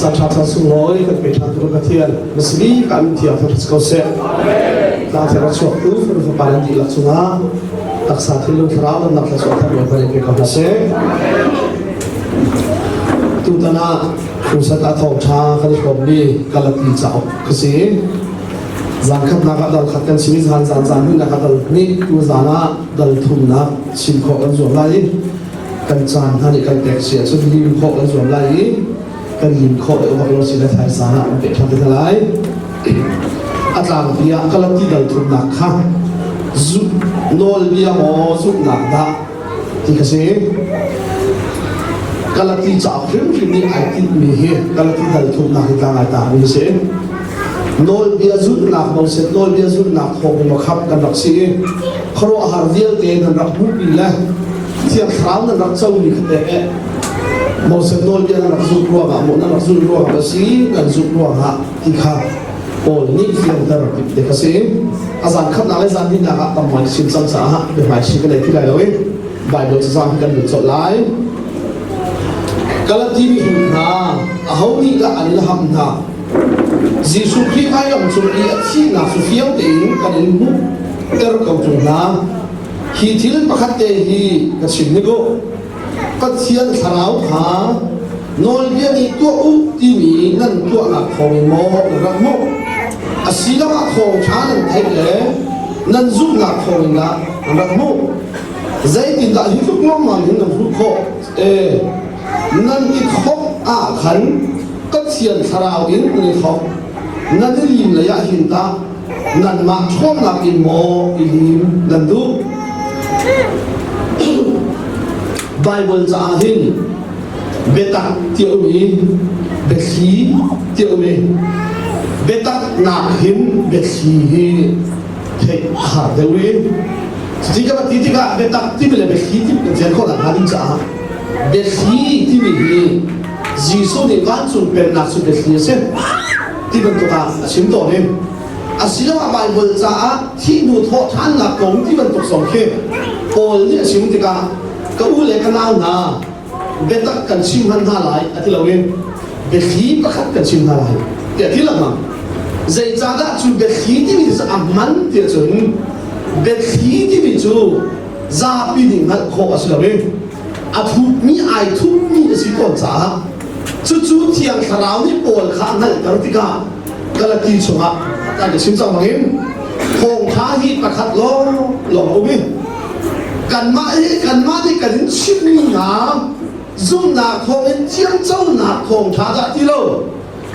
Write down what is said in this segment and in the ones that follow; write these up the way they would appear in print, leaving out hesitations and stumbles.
สัตว์ชาติสุงอยกันเป็นทางตุรกเทียนมัสลีการเที่ยวทัศกเสกลาเทระชวตูฟรุฟปารันดีลักษณะตักษาที่ลุงฟราวนักลักษณะที่เป็นเกี่ยวกับเสกตุตนาผู้สัตว์ทองชาคันชมดีกัลตีเจ้าคือสิจังขับนักดัลขัดกันชีวิตจันนี่นักดัลนี่ตัวจานะดัลทุ่มนักชิมขอกันส่วนไรกันจานท่านกันแตกเสียสุดที่ขอกันส่วนไรกันยินขอเอาไว้เราสิ่งที่ไทยสาระมันเป็นทางที่ไรอัตราเบียกัลตีดัลทุ่มนักข้าจุดโนลเบียโมจุดนักดาที่คือสิกัลตีจ่าเพิ่มขึ้นนี่ไอติมีเหตุกัลตีดัลทุ่มนักที่กลางไอตามีเสียโนลเบียจุดนักมองเสร็จโนลเบียจุดนักคงมาขับกันรักษีครัวอาหารเดียวเต็นรักบุญเลยเที่ยงคราวนั้นรักเจ้าหนี้ขัดเอะมองเสร็จโนลเบียนั้นรักจุดรัวกับมนั้นรักจุดรัวกับสีกันจุดรัวฮะที่ข้าโอ้นี่เที่ยงแต่รักเด็กสีอาจารย์ขับนักอาจารย์ที่นักตั้งมันชิมสังสารฮะเป็นหมายชี้กันเลยที่ไรเลยใบโดยจะสร้างกันหยุดสดไล่กัลตีมีหุ่นนาเขานี่ก็อันนี้ทำนาจีสุขีไอ้ยังสุขีที่นักสุขีเอาเองกันเองมุกเกิดกับจุนนาฮีทิลประคัตเตฮีกับสิ่งนี้ก็ปัจเจียนสลาวหานอลเบียนี่ตัวอุติมีนั่นตัวหลักของโมรักโมอาศิลปะของชานั่นไทยเลยนั่นจุหลักของนะรักโมใจติดตาที่ทุกน้องมันเห็นนั่นทุกข้อนั่นที่ข้อขันก็เชียนสลาวอินนี่เขานั่นที่ลิมระยะหินตานั่นมาชมหลักอินโมอิลิมนั่นดูไบเบิลจะอ่านเบตักเที่ยวมีเบคีเที่ยวมีเบตักนักหินเบคีเทขาดเดี๋ยวนี้ที่ก็ที่ก็เบตักที่เป็นเบคีที่เป็นเจ้าคนละหาดิจ้าเบคีที่มีจีสุนี่วันสุดเป็นนักสุดเบคีเส้นที่เป็นตัวชิมตัวนี้อาศิลปะไบเบิลจะที่ดูทอท่านหลักของที่เป็นตัวสองเข้มโอเนี่ยชิมที่ก็อุเลกันเอาหน้าเบตักกันชิมหันหาไหลอาทิตย์ละเว้นเบคีประคัดกันชิมหาไหลเดี๋ยวที่ละมั้งใจจ้าได้จุดเบคีที่มีจะอัมมันเดี๋ยวจนเบคีที่มีจูซาปีดิ่งหัดโคอาศิลปะเว้นอาทุกมีไอทุกมีสิก่อนจ้าจู่ๆเที่ยงคราวนี้ปวดขานั่นกันที่ก็ละทีชงอ่ะแต่เดี๋ยวชิมจังมั้งเห็นคงท้าฮีประคัดล้อเอาไว้กันมาที่กันชิมนี่นะจุ่มหนักคงเป็นเจียงเจ้าหนักคงท้าที่เรา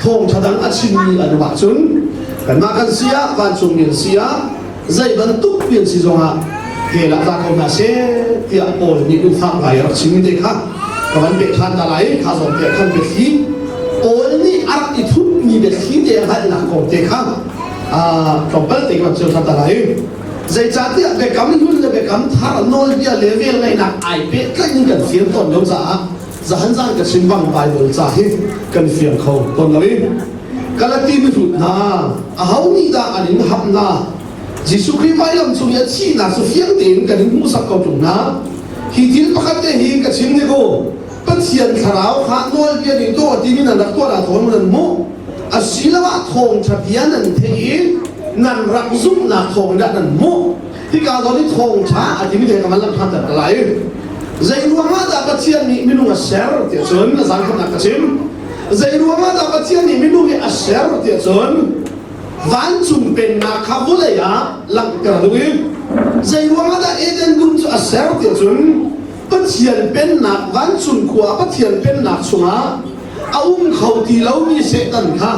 คงท้าดังอาชิมนี่อันว่าจุนกันมากันเสียวันจุ่มเนี่ยเสียใจบรรทุกเปลี่ยนสิจงอ่ะเกล้าตาคงน่าเสียที่อ่ะโอ้นี่ดูฟังไปรักชิมนี่เด็กฮะกับมันเป็นขันอะไรข้าสอนเด็กขันเป็นขี้โอ้นี่อาร์ติทุกมีเป็นขี้เด็กให้หนักคงเด็กฮะตรงเปิดเด็กมันเจอขันอะไรใจจัดที่เบกำยุ่งเลยเบกำท่าโนลเบียเลเวลไงนักไอเป็ดก็ยิ่งกันเสียงต้นยงจ้าจะหันจ้างกับชิมบังไปโดนจ้าให้กันเสียงเขาต้นเลยกาลตีไม่ถูกนะเขานี่ด่าอันนี้หับนะจิสุขีไปลำสุยชีนะสุเฟียงเต็มกันมุสักเขาจุงนะฮิติลประคัตเตฮีกับชิมนี่ก็เป็นเสียงขราวขาโนลเบียนี่ตัวที่มีนันดักตัวละทนมันมุอาศิลปะทองชัดยันนั่นเทีนั่นรักซุ่มนักทองนั่นมุที่การตอนนี้ทองช้าอาจจะไม่ได้กำลังทำแต่อะไรใจรวมมาจากเชียนนี่ไม่รู้ว่าเชอร์เตียชนนะสังคมนักชิมใจรวมมาจากเชียนนี่ไม่รู้ว่าเชอร์เตียชนวันจุ่มเป็นนักขับเลยอ่ะหลังกระดูกใจรวมมาจากเอเดนกุนจะเชอร์เตียชนปัจเจียนเป็นนักวันจุ่มขวาปัจเจียนเป็นนักสุมาเอาเขาที่เรามีเสตันค่ะ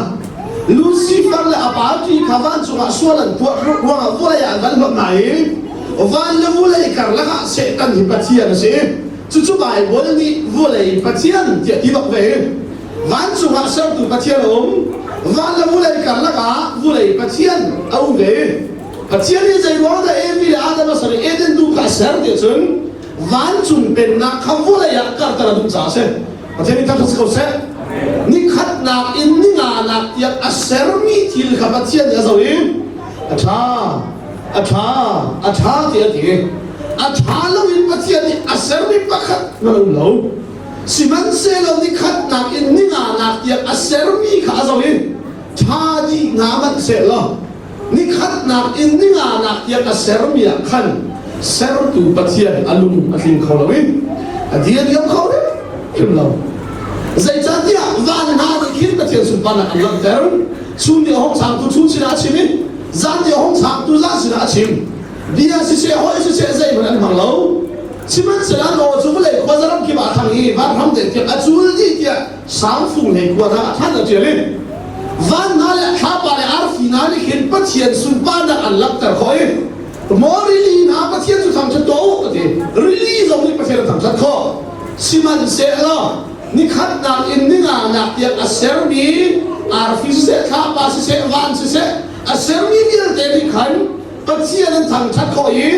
ลูซิเฟอร์และอาบาจีขวันสุมาส่วนตัวว่าว่าอย่างนั้นแบบไหนวันละวุ่นเลยกันแล้วก็เสตันที่ปัจเจียนสิจู่ๆไปวันนี้วุ่นเลยปัจเจียนที่บอกเองวันสุมาเสร์ตุปัจเจียนวันละวุ่นเลยกันแล้วก็วุ่นเลยปัจเจียนเอาเลยปัจเจียนนี่ใจร้อนแต่เอ็มวีอาร์ตมาสอนเอเดนดูกัสเซอร์เดี๋ยวจนวันจุ่มเป็นนักขวุ่นเลยกันแต่ละดุจ่าเซ่ปัจเจียนนี่ทำสักเขาเซ่นี่ขัดนักอินนี่งานักอยากอัศเสรมีที่ขับปัจเจียนเนี่ยสิอาชาที่อะไรอาชาเราอินปัจเจียนนี่อัศเสรมีปัจขัดนั่นเรา สิมันเซลนิขัดนักอินนิงานักเดียกอาเซรมีขาสวินชาจีงามันเซลนิขัดนักอินนิงานักเดียกอาเซรมีขันเซรตูปัจเจียนอลุมอลิงเขาเลยเดียยังเขาเลยขึ้นเราใจจัดเดียวันนาดิคิดปัจเจียนสุดปานักอันลังเดรชุนเดียห้องสามตุชุนสินาชิมิจันเดียห้องสามตุจันสินาชิมเดียสิเชหอยสิเชใจมันอันมังเราชิมันเสนาโนจูบเลยควาจะรับกี่บาททางนี้วันทำเด็กเดียจูลดีเดียสามฝุ่นเลยกว่านะท่านจะเจริญวันนั้นแหละข้าไปอาร์ฟีนาลิขินปัจเจียนสุดปานักอันลังแต่คอยมอริลีนาปัจเจียนสุดทำชัดโตก็ดีริลีตรงนี้ปัจเจียนทำชัดข้อชิมันเสนานี่ขัดนักอินนิงานักเดียกอาเซรมีอาร์ฟีเสข้าไปเสวันเสอาเซรมีเดียเดลิขันปัจเจียนทำชัดข้ออี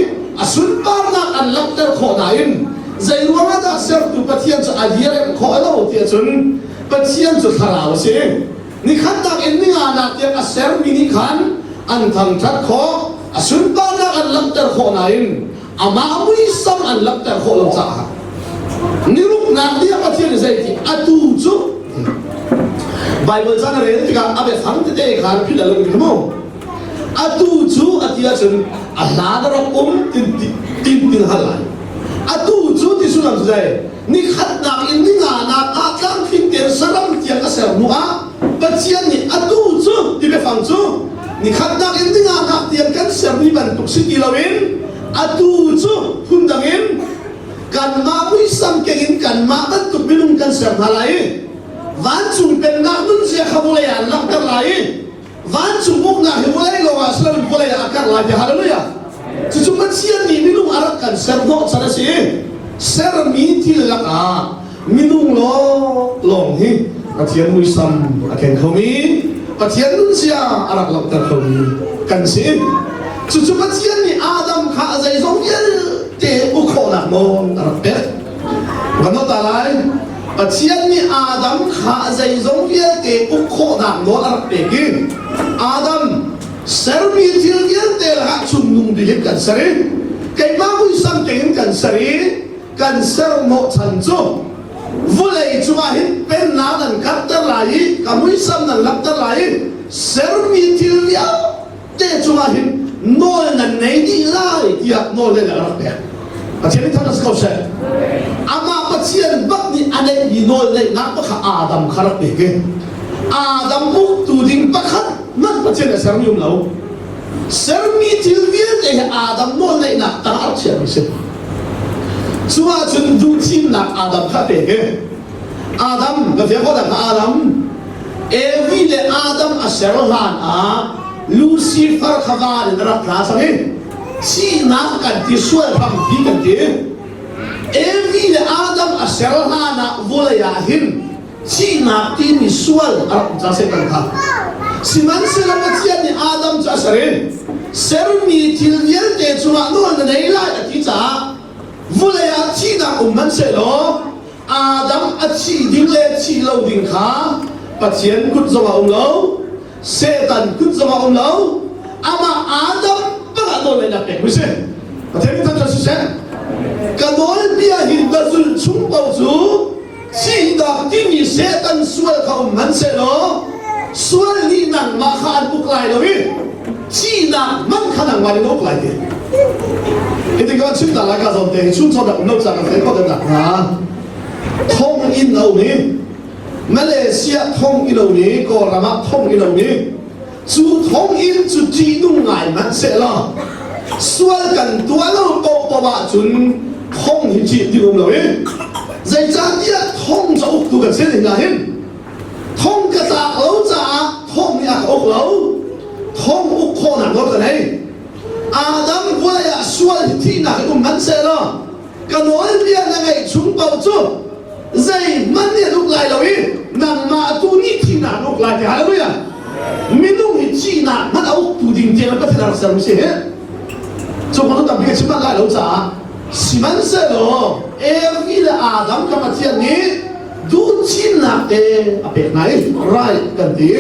อาสุนปานักอันลักเตอร์ขอนาอินใจรู้ว่าถ้าเสร์ตุปัจเจียนจะอาเดียร์ขอเราเทียจุนปัจเจียนจะทาราวเสียนี่ขันนักอินนิงานักเดียกอาเซร์มีนี่ขันอันทำชัดข้ออาสุนปานักอันลักเตอร์ขอนาอินอามามุยซัมอันลักเตอร์ขอเราจ้านี่ลูกนักเดียกปัจเจียนใจที่อาตูจุไบเบิลจะนั่นเองที่การอาเบฟังเตะการพิจารณาขึ้นมั้งอาตูจูอาทิตย์จนอาลาดรักตินฮัลไลอาตูจูที่สุนัขใจนี่ขัดนักอินนี่งานักอาการฟินเตอร์สลัมเทียนกระเสรนัวปัจเจียนนี่อาตูจูที่ไปฟังจูนี่ขัดนักอินนี่งานักเทียนกันเสรนี่มันตุกสิกิลาวินอาตูจูพุ่นดังอินกันมาบุยสัมเก่งกันมาบันตุกมิลุงกันเสรฮัลไลวันจุงเป็นนักดุนเสียขบุเลยอันลักกันไลวันจุงมุกนาหิวเลยโลกาสลามบุเลยอาการลายฮาเลลูยาจุงมันเสียนี่มิลุงอารักกันเสรโนสารสีเสรมีที่ลักมิลุงลองฮิอาเทียนมุยซัมอาเคนเขามีอาเทียนดุนเสียอารักลักกันเขามีกันสิจุงมันเสียนี่อาดัมข้าใจสงเยลเจ้อุโคนักมองอารักเป็ดวันนั้นตาลายปัจเจียนนี่อาดัมข้าใจสงเยลเจ้อุโคนักมองอารักเป็ดกินอาดัมเสรมีที่เลี้ยงเตลหักชุมนุมดีกันสรีใครมาบุยสังเกตกันสรีกันเสรโมชันจูวุเลยจุมาหินเป็นนาดันกัตตะไลกับบุยสัมนันลักตะไลเสรมีที่เลี้ยงเตจุมาหินโน่นนั่นไหนดีไล่ที่อยากโน่นเลยนะรักเด็กปัจเจียนท่านสกอตเซ่อามาปัจเจียนบักนี่อันไหนดีโน่นเลยนักบักอาดัมคารักเด็กอาดัมมุกตูดิงบักขัดนั่นปัจเจียนเสรมีอยู่แล้วเสรมีที่เลี้ยงเตอาดัมโน่นเลยนักตาอักเสบมิเซ่ชัวร์จนดูทีมนักอาดัมคาเด็กอาดัมก็เฟียก็ดังอาดัมเอวีเลอาดัมอัเสรลานลูซิเฟอร์ขวานนรักราสังเกตชีนักกันที่สวยทำดีกันดีเอวีเลอาดัมอัเสรลานวุลยาหินชีนักที่มีสวยอารักจะเสกันค่ะสิมันเสลปัจเจียนนี่อาดัมจะเสริญเสรมีที่เลี้ยงเตจุมาโน่นในไล่ที่จ้าวุลยาชีนักมันเสลอาดัมอัชีดิ้งเล่ชีเราดิ้งขาปัจเจียนกุศลเราเซตันกุศลเราอามาอาดัมปะกันโดนเลยนะเป็ดไม่ใช่ประเทศนี้ท่านจะใช่กันโดนเบียหินกระสุนชุ่มเบาจูชีนักที่มีเซตันส่วนเขามันเสลส่วนนี้นั่งมาขานบุกไล่เราวิชีนักมันขนาดวันนี้บุกไล่เดียเห็นก็ชื่อแต่ละการสอนเด็กชุ่มชอบแบบนกจากกันเขาจะหนักนะท่องอินเอานี้มาเลเซียท่องอินเอานี้ก็รามาท่องอินเอานี้จูท่องอินจูจีนุ่งไงมันเสร็จแล้วส่วนกันตัวเราโตตัวบ้าจุนท่องหินจีที่นุ่งเลยใจจานเนี่ยท่องจะอุกตัวกันเส้นไหนท่องกระตาเราจะท่องเนี่ยอุกเราท่องอุกโคนักเรากันไหนอาดัมว่าอย่าส่วนที่หนักอุ้มมันเสร็จแล้วกันโน้นเรียนยังไงชุนเบาจูใจมันเนี่ยลูกลายเราอีนั่งมาตัวนี้ที่หนักลูกลายที่หาเลยอ่ะไม่ต้องหิจีน่ะมันเอาตัวดิ่งเจมันก็จะรักษาไม่ใช่เหรอจงมันต้องทำให้ชิมันลายเราจ้าสิมันเสร็จแล้วเอวีและอาดัมกับปัจเจียนนี้ดูจีน่ะอเป็ดไหนไรกันดี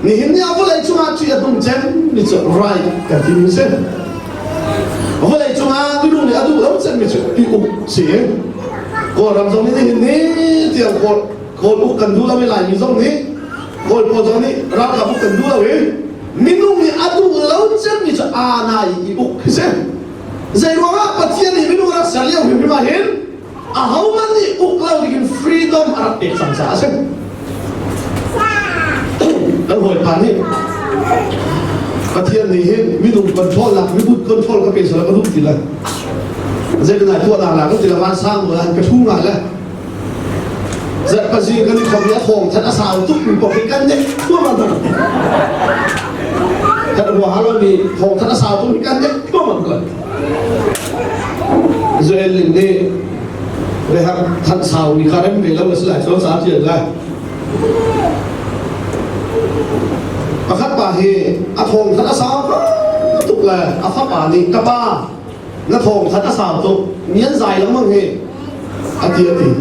นี่เห็นเนี่ยว่าอะไรจุมาจุยตรงเจนนี่จะไรกันดีไม่ใช่ว่าอะไรจุมาดูเนี่ยดูแล้วเจนไม่ใช่อีกเสีย ก็รำตรงนี้นี่เที่ยวโคลุกกันดูแล้วไม่ไหลมีตรงนี้โคตรงนี้เรากับพวกกันดูแล้วเว้ยมินุ่มนี่อดูแล้วจะมีจะอาณาอีบุกใช่ใจว่าปัจจัยนี้มินุ่มรักษาเลี้ยงพิมพ์มาเห็นเขามันนี่อุกเราดินฟรีดอมอาร์เอกสังสารใช่แล้วหัวผ่านนี่ประเทศนี้เห็นมินุ่มคอนโทรลหลักมินุ่มคอนโทรลก็เป็นสารพัดทุกทีละใจเป็นหลายตัวหลักๆก็ทีละวันสร้างเมืองกระทุ่งงานแล้วจะประสิทธิ์กันในความยากของท่านอาสาทุกปีบอกกันเนี่ยทั่วมันเลยท่านหัวหาเรามีของท่านอาสาทุกปีกันเนี่ยทั่วมันก่อนอิสราเอลนี่นะครับท่านสาวมีการให้เป็นแล้วสลายสามเดือนแล้วประคับป่าเฮอาทงท่านอาสาก็ตุกเลยอาฟ้าป่านี่กระบ้าน้าทงท่านอาสาตุกเมียนใจแล้วมึงเฮอาทิตย์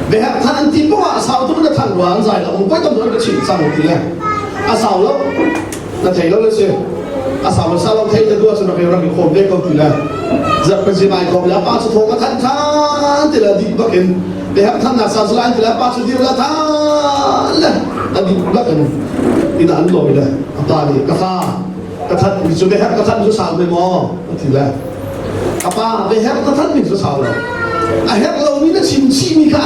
แบบท่านที่บอกว่าสาวทุกคนท่านหวานใจแล้วผมก็ต้องโดนกระชิบสั่งทีแรกอาสาวแล้วนั่นเทแล้วเลยสิอาสาวมันสาวเราเทจะด้วยสำหรับเราเป็นคนเด็กก็ทีแรกจะเป็นสิ่งใหม่ของแล้วป้าสุโธก็ท่านทีละดีบักเห็นแบบท่านนักสาวสุรานทีละป้าสุดีละท่านละอันนี้บักเห็นที่นั่นลอยเลยป้านี่กาฟ้ากระทัดมีสุดแบบกระทัดมีสุดสาวไปมอทีแรกป้าแบบกระทัดมีสุดสาวเลยakhir lo mina simsi mika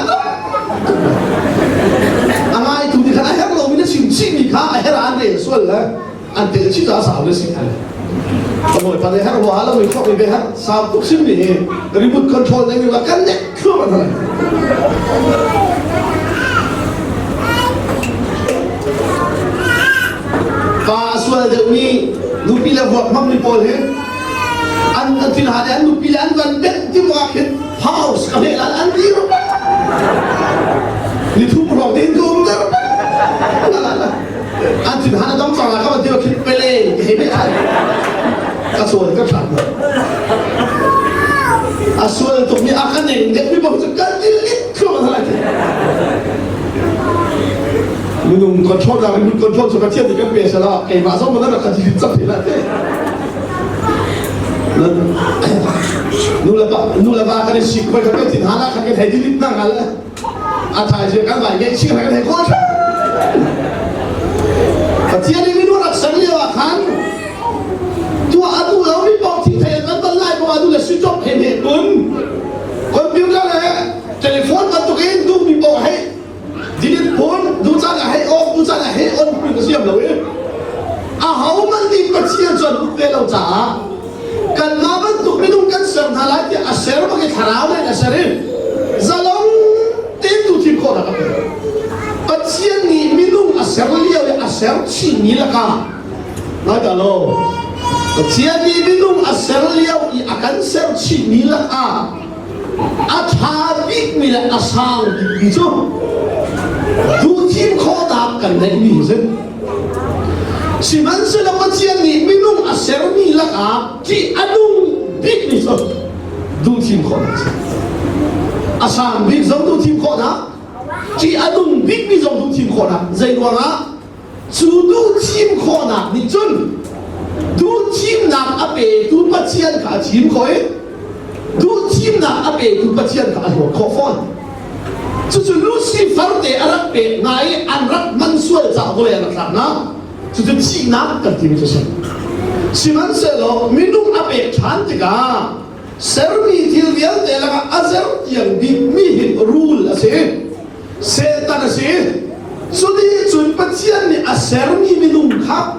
angai tu di kana akhir lo mina simsi mika akhir ane sual la ante chi ta sa le si ale kamu pada akhir lo ala mi khop be ha sa tuk sim ni remote control ni la kan ne khu ma na pa sual de ni nu pila vot mam ni pol he an tin hade an nu pila an van bet ti wa khet house kami lan an di rumah itu pulau tinggal bener anjir hana dong salah kamu dia kit pele hebat kasual kan sama asual untuk ni akan yang dia ni baru ganti itu lagi minum kontrol dah minum kontrol suka tiada kan biasa lah kayak masa mana nak ganti sampai lah nula ba kan si ko ka tin hala ka ke thai dit na gal a thai je ka ba ye si ka thai ko ta tia ni nu rak sang le wa khan tu adu lo ni pok thi thai kan ban lai ko adu le switch off he he kun computer le telephone kan tu ke du ni pok he delete phone du cha la he off du cha la he on pi ka siam lo e a hau man ni pa chian chon u pe lo cha kan maban tu minum kan ser thalai ti aser ba ke tharau le asare zalong tin tu thi ko da ka pathian ni minum aser liao le aser chi ni la ka na ta lo pathian ni minum aser liao I akan ser chi ni la a athabi mi la asang bi chu du thi ko da kan ne mi se si man se la pathian ni minum aser ni la ka ti adung big ni so du tim ko na asam big zong du tim ko na ti adung big ni zong du tim ko na zai wa nga chu du tim ko na ni chun du tim na ape tu pathian ka tim ko e du tim na ape tu pathian ka ho ko fon chu chu Lucifer te arak pe ngai an rak man sual za ko le na na就气拿跟地面就是，西门说了，民众阿伯传这个，十米条边的那个阿舍样的米rule 那些，谁打那些，所以准不见的阿舍米民众卡，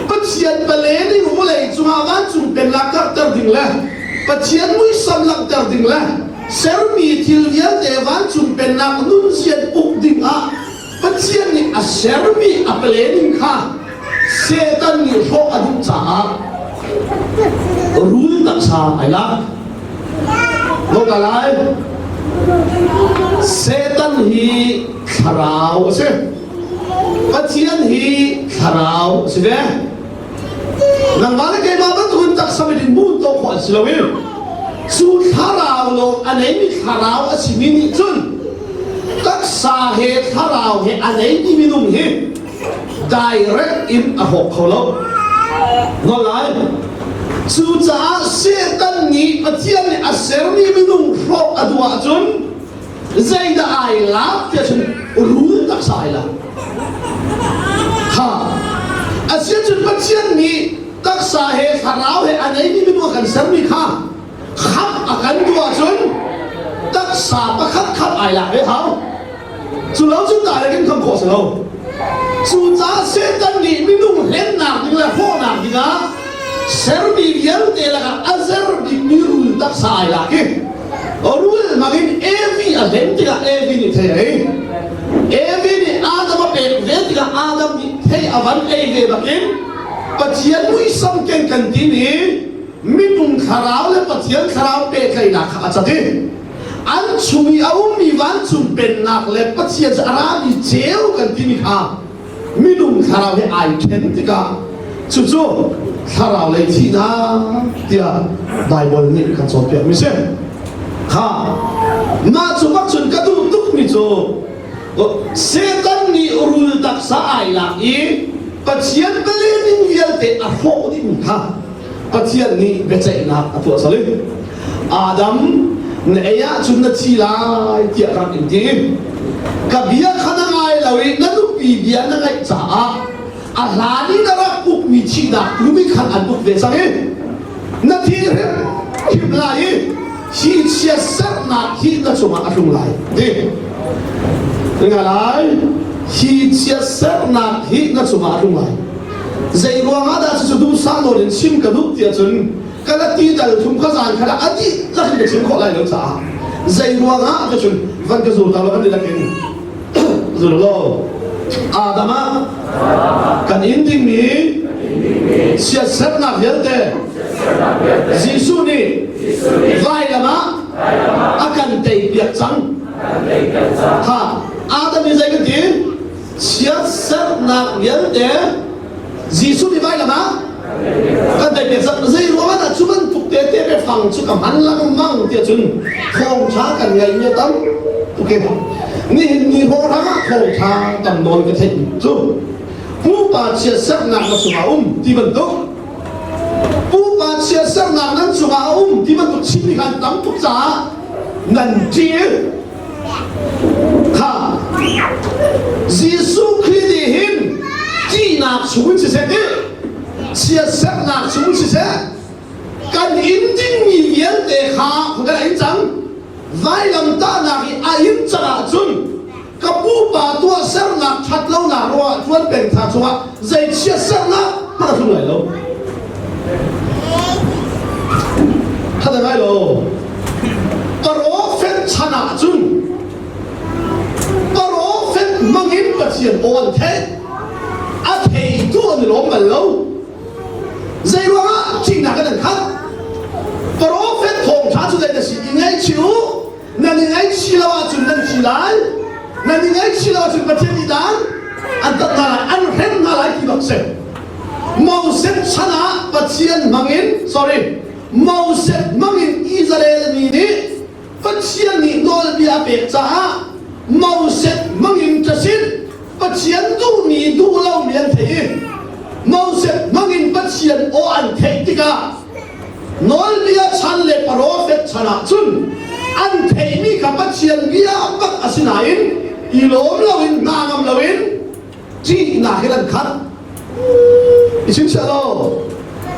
不见不来的我来中阿湾中变拉卡得定了，不见为什么得定了，十米条边的湾中变拉努线不定啊。不见你阿舍米阿不来你看，谁当你说阿都咋？rule 那啥哎啦，我讲来，谁当你卡劳是？不见你卡劳是不？那完了给妈妈做那什么的木头款是了没有？做卡劳咯，阿你咪卡劳阿是咪你准？các sa he tharau he anei ni minum he direct in a hok kholo no lai chú cha sẽ tân nhị và thiên này sẽ đi với nung rộ ở đùa chun dây đã ai lá thì chun rú đặc sai là ha sẽ chun và thiên nhị đặc sai hệ khả áo hệ anh ấy đi với nung cần sớm đi khá khắp ở cần đùa chun đặc sai và khắp ai là hệ hao chú lão chúng ta là cái không khổ sao chú cha sẽ tân nhị với nung lên nạp thì là khổ nạp thì cả Serbi yang telaga Azerbi mirul tak sai lagi. Orul magin Evi adem tiga Evi ni thei. Evi ni Adam apel ve tiga Adam ni thei avan Evi bakin. Patian mu isam ken kantini minung kharau le patian kharau pe kai nak achati. An chumi au mi van chum pen nak le patian arabi jeu kantini kha. Minung kharau he ai ken tiga. Chuchu Sarau lei thi na tia Bible ni kan so pia mi se ha ma chu mak chun ka du tuk mi chu setan ni urul tak sa ai la i pathian bele ning vial te a ho ni mi ha pathian ni be chai na a tu sa le Adam ne ya chun na chi lai tia ram in ti ka bia khana ngai lawi na du pi bia na ngai cha Alani nara buk mi chida lumi khan an buk ve sange na thi re kim lai hi chia sat na hi na chuma atung lai de nga lai hi chia sat na hi na chuma atung lai zai ruanga da chu du sa lo len sim ka du tia chun kala ti dal thum kha zan khala ati la hi chim kho lai lo cha zai ruanga ka chun van ka zu ta lo kan la ken zu lo Adama kan inding ni sia serna vilte Jisu ni vai lama akan tei piak chang ha Adam ni zai cái tiếng sia serna vilte Jisu ni vai lama kan tei piak chang zai ruang na chuman tuk te te pe phang chu kam han lang mang tia chun khong cha kan ngai nya tam okay ni ho ra khong cha tam non cái thei chu Pu ba chia sắc nặng là suma ti bên tục Pu ba chia sắc nặng là suma ti bên tục chỉ đi gan tắm tục giá ngần chia ha Giêsu khi đi hin chỉ nạp xuống chỉ sẽ đi chia sắc nặng xuống chỉ sẽ cần in tin mi viên để ha không cái in chẳng vai làm ta nạp ai in trả chun Kapu ba tua ser na chat lâu na roa chuan pen tha chunga zai chia ser na ha thung lai lo ha da lai lo prophet chana chun prophet mangin pathian on the a thei tu an lo mal lo zai roa chi na ka dan khat prophet thong tha chu zai da si ngai chiu na ngai chi lawa chun dan chi lai Nanti ngai sila tu macam ni dan, antar nala anhen nala kibak se. Mau set sana patien mangin, sorry, mau set mangin Israel ni patien ni nol biar pecah, mau set mangin casin patien tu ni tu lau mian thei, mau set mangin patien o an thei tiga, nol biar chan le prophet sana chun, an thei ni kapatien biar bak asinain. Ilom lawin nangam lawin chi na hilan khat isin chalo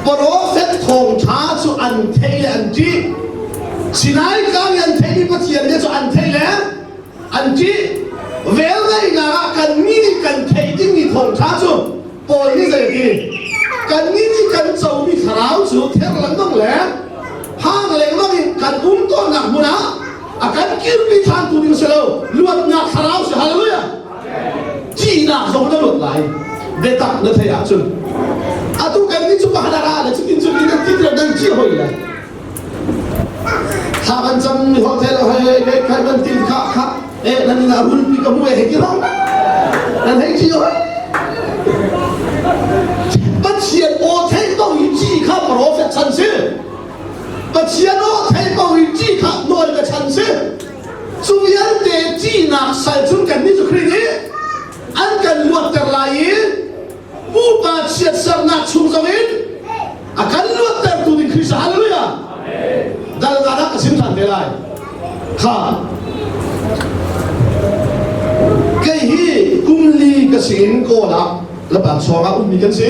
prophet thong tha chu an thei an chi sinai kang an thei pathian le chu an thei le an chi vel ngai na kan ni kan thei ding ni thong tha chu poi ni zai ki kan ni kan chau ni kharau chu ther lang dong le hang leng long kan to nak muna akan kirpi than tu ni selo luat na kharau se hallelujah chi na zong na lot lai betak na thaya chun atu kan ni chu bahadara la chitin chu ni kan tin dan chi hoi la ha kan cham ni hotel hai le kai ban tin kha nan na rul pi ka mu he ki ro nan he chi hoi bắt chiết ô thế bao nhiêu chi khắp prophet chân sư bắt chiết ô thế bao nhiêu chi khắp nội cái chân sư chúng nhân để chi nạp sai chúng cần đi cho Christ anh cần luật trở lại bu ba chiết sang nạp chúng trong ít à cần luật trở tu đi ข้าไก่ฮีกุมลีกสินโกละและบางสองอุ้มมีกันสิ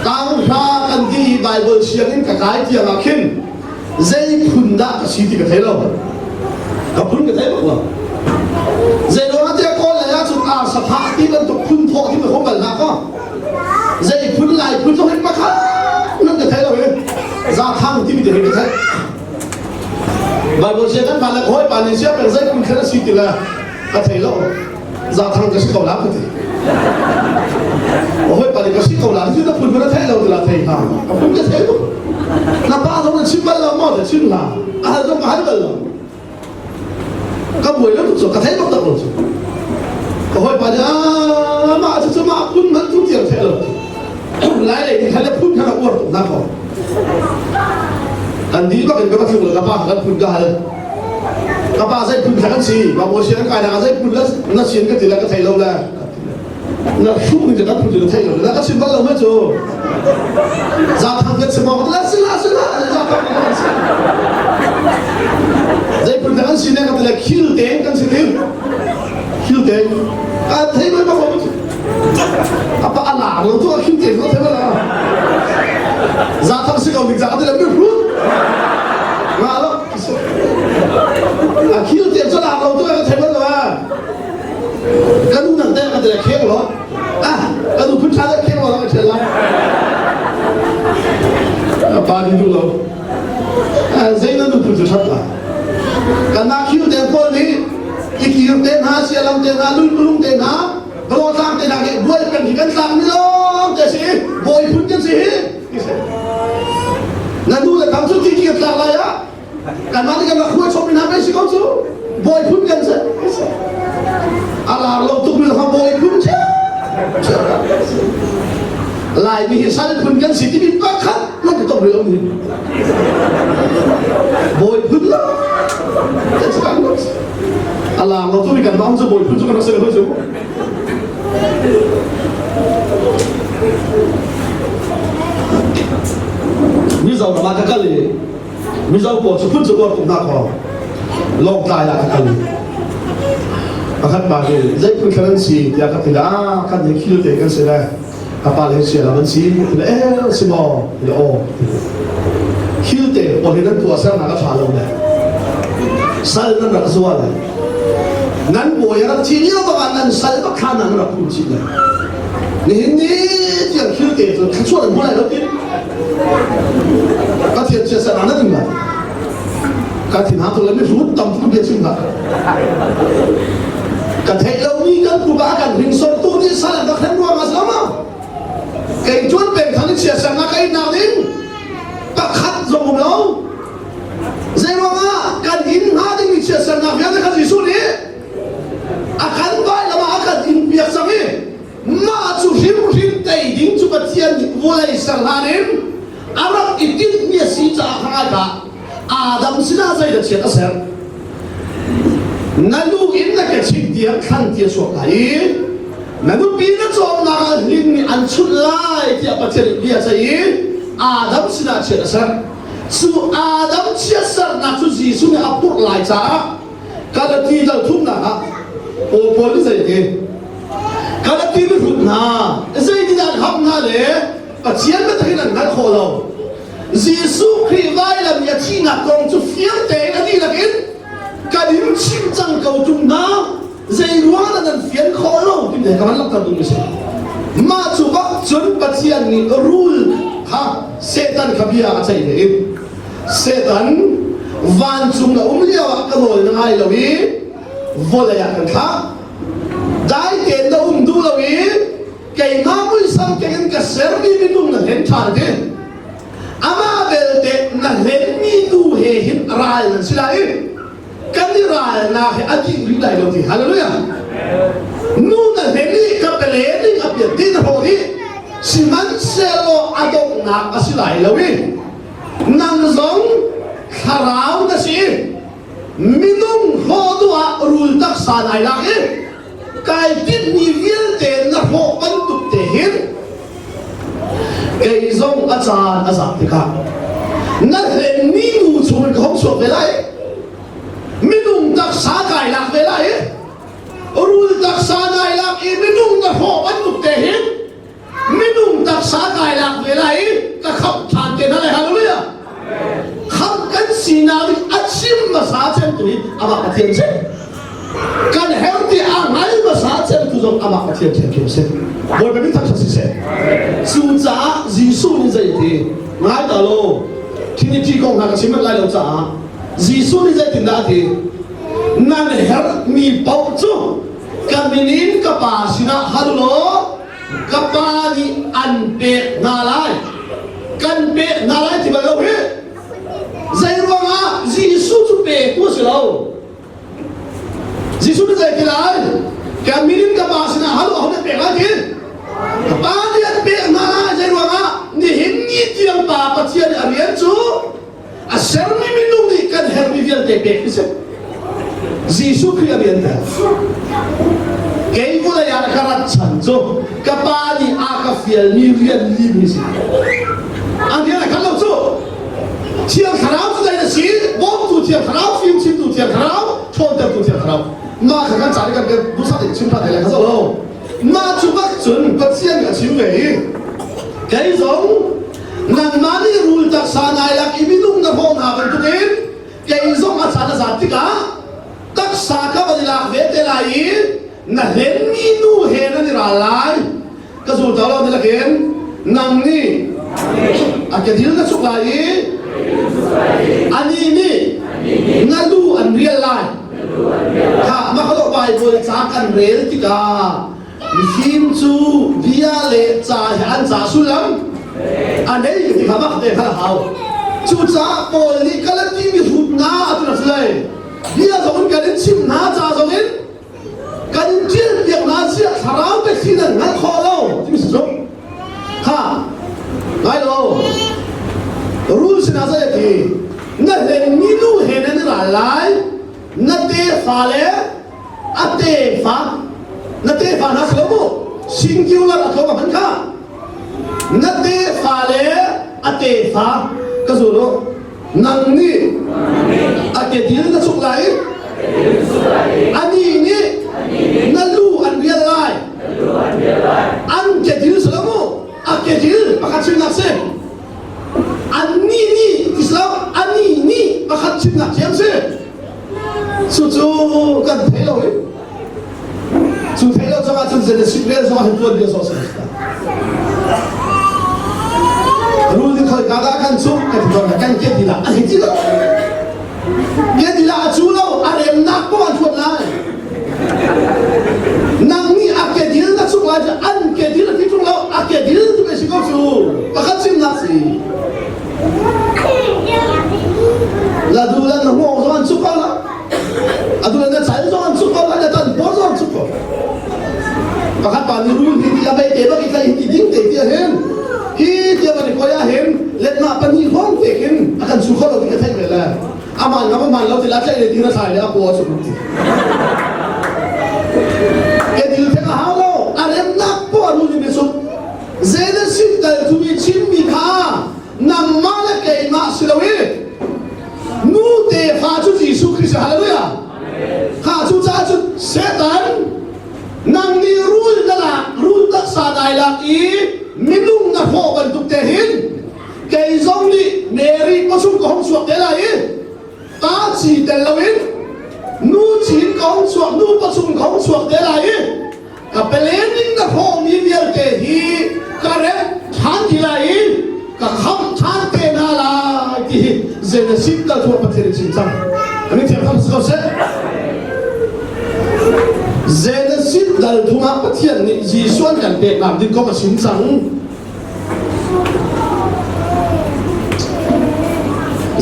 ตั้งพระกันที่ไบเบิลเชียงอินกับกายเทียงอาคินใจพุนดะกับสีที่กับเทลกับพุนกับเทลว่าใจโดนเจ้าคนเลยนะสุดอาสภาที่มันถูกพุนโพที่มันคงแบบนั้นก็ใจพุนไหลพุนต้องเห็นมาค่ะนั่นกับเทลเลยซาทั้งที่มีแต่เห็นกับเทลไบเบิลเชียงนั้นผ่านแล้วโอ้ยผ่านในเชียงเป็นใจพุนแค่สีที่ละกับเทลซาทั้งก็สิเขาลับกันทีโอ้ยปานนี้ก็สิเขาลับที่ถ้าพุนก็เทลเราจะละเทห่างกับพุนก็เทล那巴东的吃饭了，冒着去啦，都买不了。ก็บวยแล้วถูกสกัดให้ต้องตะโกนก็ห้อยไปเนี่ยมาจะมาพุ่นมันทุกเสียงเท่เลยหลายเลยที่เขาเรียกพุ่นขนาดอ้วนตรงหน้าเขาอันนี้ก็เป็นกระถิ่นเลยกระป้ากันพุ่นกันกระป้าใส่พุ่นขันสีบางโมเชียนกายนะใส่พุ่นแล้วน่าเชียนก็ติดแล้วก็ไทยเราแล้วน่าชุ่มมันจะนับพุ่นจะไทยเราแล้วก็ชิมบ้านเราไม่จู่จะทำกันสมองแล้วสิจะทำกันสิใจพุ่นกันสิเนี่ยก็เลยคิวเต็งกันสิคิวเต็งการเทมันมาบอกapa alar lo tuคิวเต็งloเทมันละจะทำสิ่งของจะอะไรไม่รู้มาแล้วคิวเต็งจะลาเราตัวก็เทมันละกันดูหนังเต้นกันเลยเค้กหรอกันดูพุ่นชาเค้กหรอก็เชิญละปาดีดูเราใจนั้นดูพุ่นจะชัดละกันนักคิวเต็มคนนี้อีกคิวเต็มหาเสียลำเต็มหาลุงเต็มหาโปรตามเต็มหาเก็บด้วยเป็นที่กันสั่งนี่ล้อจะสิบอยพุ่นจะสินั่นดูเลยทำสุดที่เกี่ยวกับอะไรอ่ะกันมาที่กันมาคุยชมในน้ำไม่สิเขาสู้บอยพุ่นกันสิอะไรเราตุ้มเราทำบอยพุ่นเช่ลายมีสันพุ่นกันสิที่มีปากขัดนั่นก็ต้องเรื่องนี้บอยพุ่นละAllahเราต้องมีการบ้างจะบอยพุ่นจะกันเสร็จแล้วใช่ไหมมิจฉามาตะกันเลยมิจฉาปวดจะพุ่นจะปวดตรงหน้าคอลองตายละกันเลยอาคัดมาเลยใจพุ่นแค่นั้นสิอยากกันทีละกันยังคิดเด็กกันเสียเลยอาปาเลยเสียแล้วมันสิสิบอโอ้คิดเด็กวันนี้นั้นตัวเส้นหนักขาลงเลยสัลนั่นรักสวาเลยนั้นบอยรักที่นี่เราบอกนั้นสัลก็ขานั่นรักคุณจริงเลยนี่ที่ยังคิดเด็กตัวช่วยอะไรแล้วกินก็เทียนเสียสละนั่นเองนะการที่หาตัวเราไม่รู้ต่ำทุกเดือนสิ่งนั้นการเทเรามีกันกูบ้ากันหิงสมตัวนี้สัลก็แข็งรัวมาสลาไก่จวนเป็นทางที่เสียสละไก่หนาวนิ่งก็ขัดสมองเราใจว่าการหินหาที่มีเสียสละอย่างนี้ก็จะสู้นี่อาการไปแล้วมาอาการหินเปียกสังเกตมาจู่หิมเตยดิ้งจู่กับเทียนวัวไอ้สละนี่อารักอิติมีสีจ่าข้างกาอาดัมสินาใจจะเชื่อเสียนั่นลูกอินนักชิดเดียขันเดียสวกไหลนั่นลูกปีนักจอมนักหินอันชุดไล่ที่อาปัจเจริญเดียใจอาดัมสินาเชื่อเสียสู่อาดัมเชื่อเสียนักจู่จีสุเนี่ยอับปุกไล่จ้าการที่เราทุ่มนะโอ้พอที่จะยังไงการที่ไม่ถูกนะใจที่จะทำนะเลยปัจเจียนไม่ถึงนั่นนั่นขอเรายิสุคริสต์ไว้แล้วมีที่นักกองจุดเฟี้ยงเตะนั่นนี่นักอินการที่มันชิงจังเก่าจุดนะใจรัวนั่นเฟี้ยงขอเราที่ไหนกันลักษณะตรงนี้มาจู่บักจนปัจเจียนนี่รูลฮะเซตันขบีอาใจเลยเซตันวันจุงเราเลี้ยวกระโดดนั่งไงเราวิวอลเลยกันค่ะได้เกณฑ์เราดูเราวิไก่มาบุยสังเกตกันเสรีมีดูนั่นเห็นชาดิอามาเบลเดนั่นเห็นมีดูเห็นรายนั่นสิล่ะกันนี่รายน่ะเห็นอดีตวิได้เราที่ฮาเลลูยานู่นนั่นเห็นนี่กับเปลี่ยนนี่กับเปลี่ยนที่นั่นพอดีสิมันเซโลอดงนักสิล่ะเราวินั่งซองขาราวนั่นสิมินุ่งโหดัวรูลตักสานไอ้ลักเกายที่มีเวียนเตนนักโหกันตุกเตหินไอ้ซงอาจารย์ที่ข้านั่นเห็นมีมูชวนของสวดไปได้ ษากายหลักเวลารู้ตักษาได้หลักไม่นุ่งตะโพวันตุกเตหินไม่นุ่งตักษากายหลักเวลาก็ขับทานเกณฑ์อะไรฮะรู้ไหมขับกันสีนาวิอัดซิมมาสาเชนตุยอาบักเทียนเชกันเฮลที่อ่างไหนมาสาเชนตุจงอาบักเทียนเชนเชบอยเป็นทักษะสิเชสู้จ้าจีซูนี่ใจดีง่ายตลอดที่นี่ที่กองหากชิมอะไรเราจ้าจีซูนี่ใจดีน่าดีนั่นเฮลมีเป้าจูกันมินกับป้าสินะฮัลโหลกับป้านี่อันเป็ดนาไลกันเป็ดนาไลที่บ้านเราใจร้องอ่ะจีซูจุเป็ดกูสิเราจีซูนี่ใจดีเลยกันมินกับป้าสินะฮัลโหลเขาเนี่ยเป็ดอะไรที่กับป้านี่อันเป็ดนาไลใจร้องอ่ะนี่เห็นนี่ที่ยังป้าปัจจัยอันนี้จูอ่ะเซอร์มีมินุ่งนี่กันเฮลมีเวียนเตะเป็ดที่เสจีซูคืออันนี้เองเกี่ยวกับยาคารัดฉันจูกับป้านี่อากาเฟียนี่เรียนรีบนี่สิอันนี้อะไรกันเราจูเที่ยวขาวจะได้สิบอมตูเที่ยวขาวฟิล์มชิมตูเที่ยวขาวชนเต็มตูเที่ยวขาวมาขันกันจ่ายกันดูสัตว์ชิมพัดอะไรกันเรามาจุบักจุนปัจเจียนกับชิมเว่ยเกี่ยวกับนั่นมานี่รูลตักษาในหลักอิมินุ่งนับห้องหาเป็นตัวเองเกี่ยวกับอาจารย์ศาสตร์ที่กะตักษากับวันหลักเวทลายนั่นเห็นมีนูเห็นนั่นนี่อะไรก็สุดท้ายเราเนี่ยเห็นนั่งนี่อาจจะดิ้นกับสุขลายอันนี้นี่นั่นดูอันเรียลไลถ้ามาเขาต้องไปบริจาคกันเรียลที่กาฟิมจูวิอาเลจ่าหันจ่าสุลัมอันนี้ที่เขาบอกเด็กเขาจูจ่าโปลีกัลที่มีหุ่นหน้าอัตราเลยเดี๋ยวจะคนกันชิมหน้าจ่าจะเห็นกันเจียนเดียกนาเสียสาราวไปที่นั่นนั่นขอเราที่มิสซุค่ะไงเรารู้สินะสิที่นั่นเรื่องมีดูเห็นนั่นอะไรนั่นเตฟ้าเลยอัตเตฟ้านั่นเตฟ้าน่าสลมุซิงคิวลาร์ตัวมันค่ะนั่นเตฟ้าเลยอัตเตฟ้าก็สุดแล้วนั่งนี่อัตเตดีนั่นสุดไหลอันนี้นี่นั่นลูอันเรียลไลอันเกจิลสลามุอันเกจิลประคัตชิมนักเซอันนี้นี่อิสลามอันนี้นี่ประคัตชิมนักเซมเซสุดกันเทโลสุดเทโลจะมาจุดเซนสิบเดือนจะมาเห็นตัวเดียวสองสิบรู้ที่เขาการกันสุดกันตัวกันเกจิลอันนี้จิลเกจิลอาจูโลอันเอ็มนักป้อนชวนไล่นั่งนี่อาเกดิลนักสุขลายจะอันเกดิลที่ทุ่งเราอาเกดิลที่ไม่ใช่ก็ชูประคัตชิมนักสิลาดูแลน้องหัวสวรรค์สุขละอาดูแลเนี่ยสายสวรรค์สุขละเนี่ยตอนบอสวรรค์สุขประคัตปานิรู้ที่ที่อาไปเตะบ้างที่ใครที่ดิ้งเตะที่เห็นที่เดียวกันก็ยังเห็นเล็ดมาปันยี่ห้องเตะเห็นอาการสุขเราที่กระเทยไปแล้วอามันกับมันเราที่รักใจเลยที่เราใส่เลยอาปัวสุขเกดิลเทคาฮาโลอาเรมนักปวดรู้ที่สุดเจนสิตแต่ทุกชิมมีค่านำมาเลกมาสิลวินูเตฟาจุจิสุคริสต์ฮาเลลูยาข้าจุจ้าจุเซตันนังนี่รู้นั่นละรู้ตักษาได้ละอีมินุ่งนักโหบันทุกเตหินเกยซงนี่เมรีมาชุมของสวกเดลัยตาจีเดลวินนูจีนของสวกนูประชุมของสวกเดลัยกับเป็นเลนิ่งนักโหมีเวียนเตหีกระเร็บชันทีไรกับคำชันเตนาลาที่เจนสิบตัทั่วประเทศจีนจังอันนี้เทียบคำสกอเซเจนสิบตัทั่วประเทศนี้จีส่วนกันเด็กนำที่ก็มาชิมจัง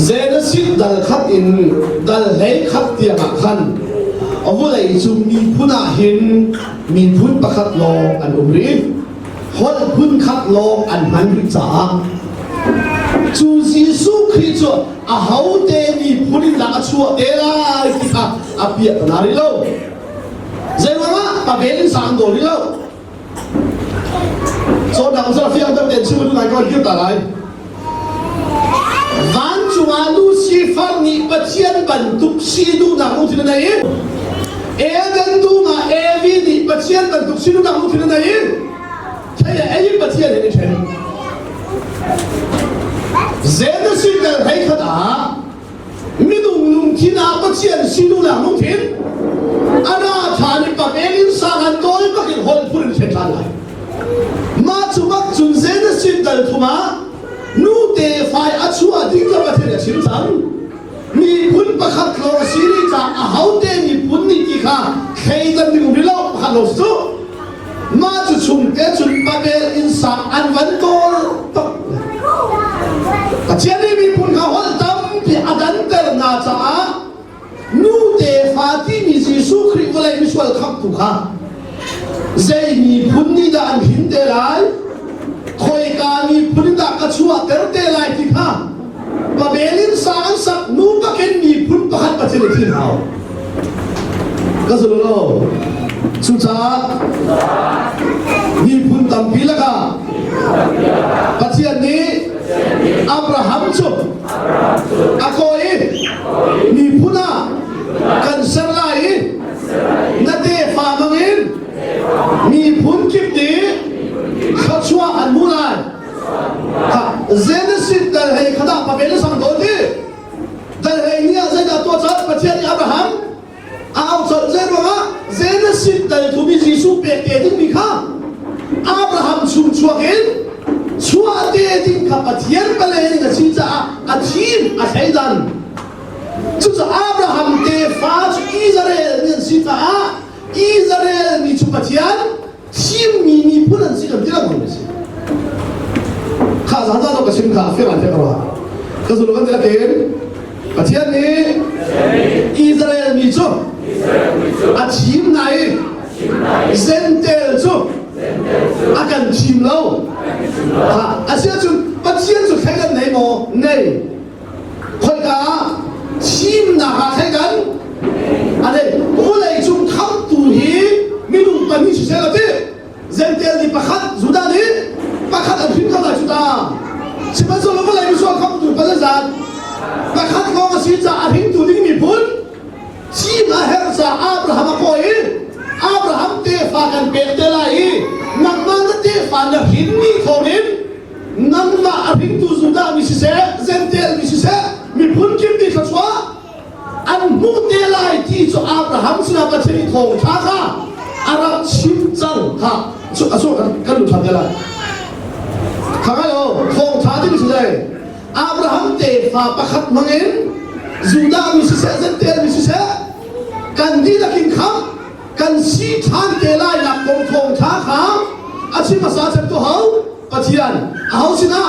เจนสิบดัลขัดอินดัลเล่ขัดเตียงขันเอาไว้จูมีพุนาหินมีพุนประคัดลองอันอุริคนพุนคัดลองอันมันริจาจูจิสุคริจอาหาวเตมีพุนิลักชัวเดล่าที่อาเปียตนาริโลเจนว่าปะเบลินสังโดริโลโซดาอุสราฟิอันเดมเดนชิมุนนายก็คิดอะไรวันจู chunga Lucifer ni pathian bantuk sinu na mu thina nai Eden tu ma Evi ni pathian bantuk sinu na mu thina nai thai ai pathian ni chen zena singal hai khada midung lung thina pathian sinu na mu thin ana thani pa belin sangan toy pakin hol purin chen than lai ma chumak chun zena singal thuma nu te fai achua ding ka pathian sil sang mi pun pakhat lo siri cha a haute ni pun ni ki kha kheidan ding bilo khalo su ma chu chung te chun pa bel in sa an van tol tok pathian ni mi pun kha hol tam pi adan ter na cha nu te fa ti mi Jesu Christ walai mi swal khap tu kha zai mi pun ni da an hin te lai khoi ka mi pun da ka chua ter te lai ti kha pa belin sa an sak nu ka ken mi pun pakhat pathian thi hao ka su lo chu cha mi pun tam pi la ka pathian ni Abraham chu akoi mi puna kan serlai na te fa mangin mi pun kip ni khachua an mulai ha Genesis dal hai khada pa bel sang do ti dal hai ni a zai da to cha pathian ni Abraham au cha zai ro ma Genesis dal tu bi Jesu pe te ding mi kha Abraham chung chuakin chua te ding ka pathian pale ni ga chi cha a thim a thaidan chu cha Abraham te fa chu Israel ni si ta Israel ni chu pathian thim mi punan si ka dira mo ni kha za za ka sim kha fe man te ka wa ka zu lo kan te ken pathian ni Israel mi chu a thim nai zentel chu akan thim lo ha asia chu pathian chu khai kan nei mo nei khoi ka thim na ha khai kan ane ulai chu kham tu hi minung pani chu se la te zentel ni pakhat zuda ni pakhat an thim ka la chu ta sipan so lo ulai mi so kham tu pa za pakhat ko ma si cha a hing tu ding mi pun thim a her sa Abraham ko hi Abraham te fa kan pe te lai nang man te fa na hin mi thonin nang ma a hing tu zuda mi si se zentel mi si se mi pun kim di khachwa an mu te lai ti cho Abraham sina pa chei thong tha kha ara chim chang kha chu aso kan lu tham la kha ga yo thong tha ti si se Abraham te fa pakhat mangin zuda mi si se zentel mi si se kan di la king kham kan si than te lai la kong thong tha kha achi ma sa chep to hau pathian hau sina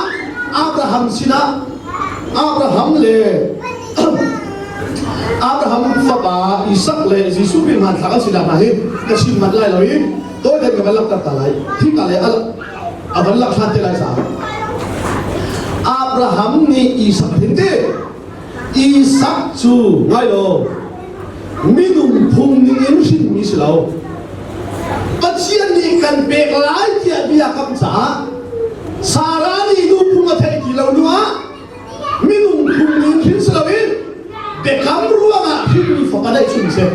Abraham le Abraham fa ba Isaac le Jesu bin man thakal sila na hi ka sin man lai loi to den ka balak ta lai thi ka le al abalak than te lai sa Abraham ni Isaac hinte Isaac chu ngai lo minung phung ni em sin mi silo pathian ni kan pek lai tia bia kam cha Sara ni du phung a thai ki lo nuwa minung phung ni khin silo in be kam ruwa ma hin mi fa padai chun se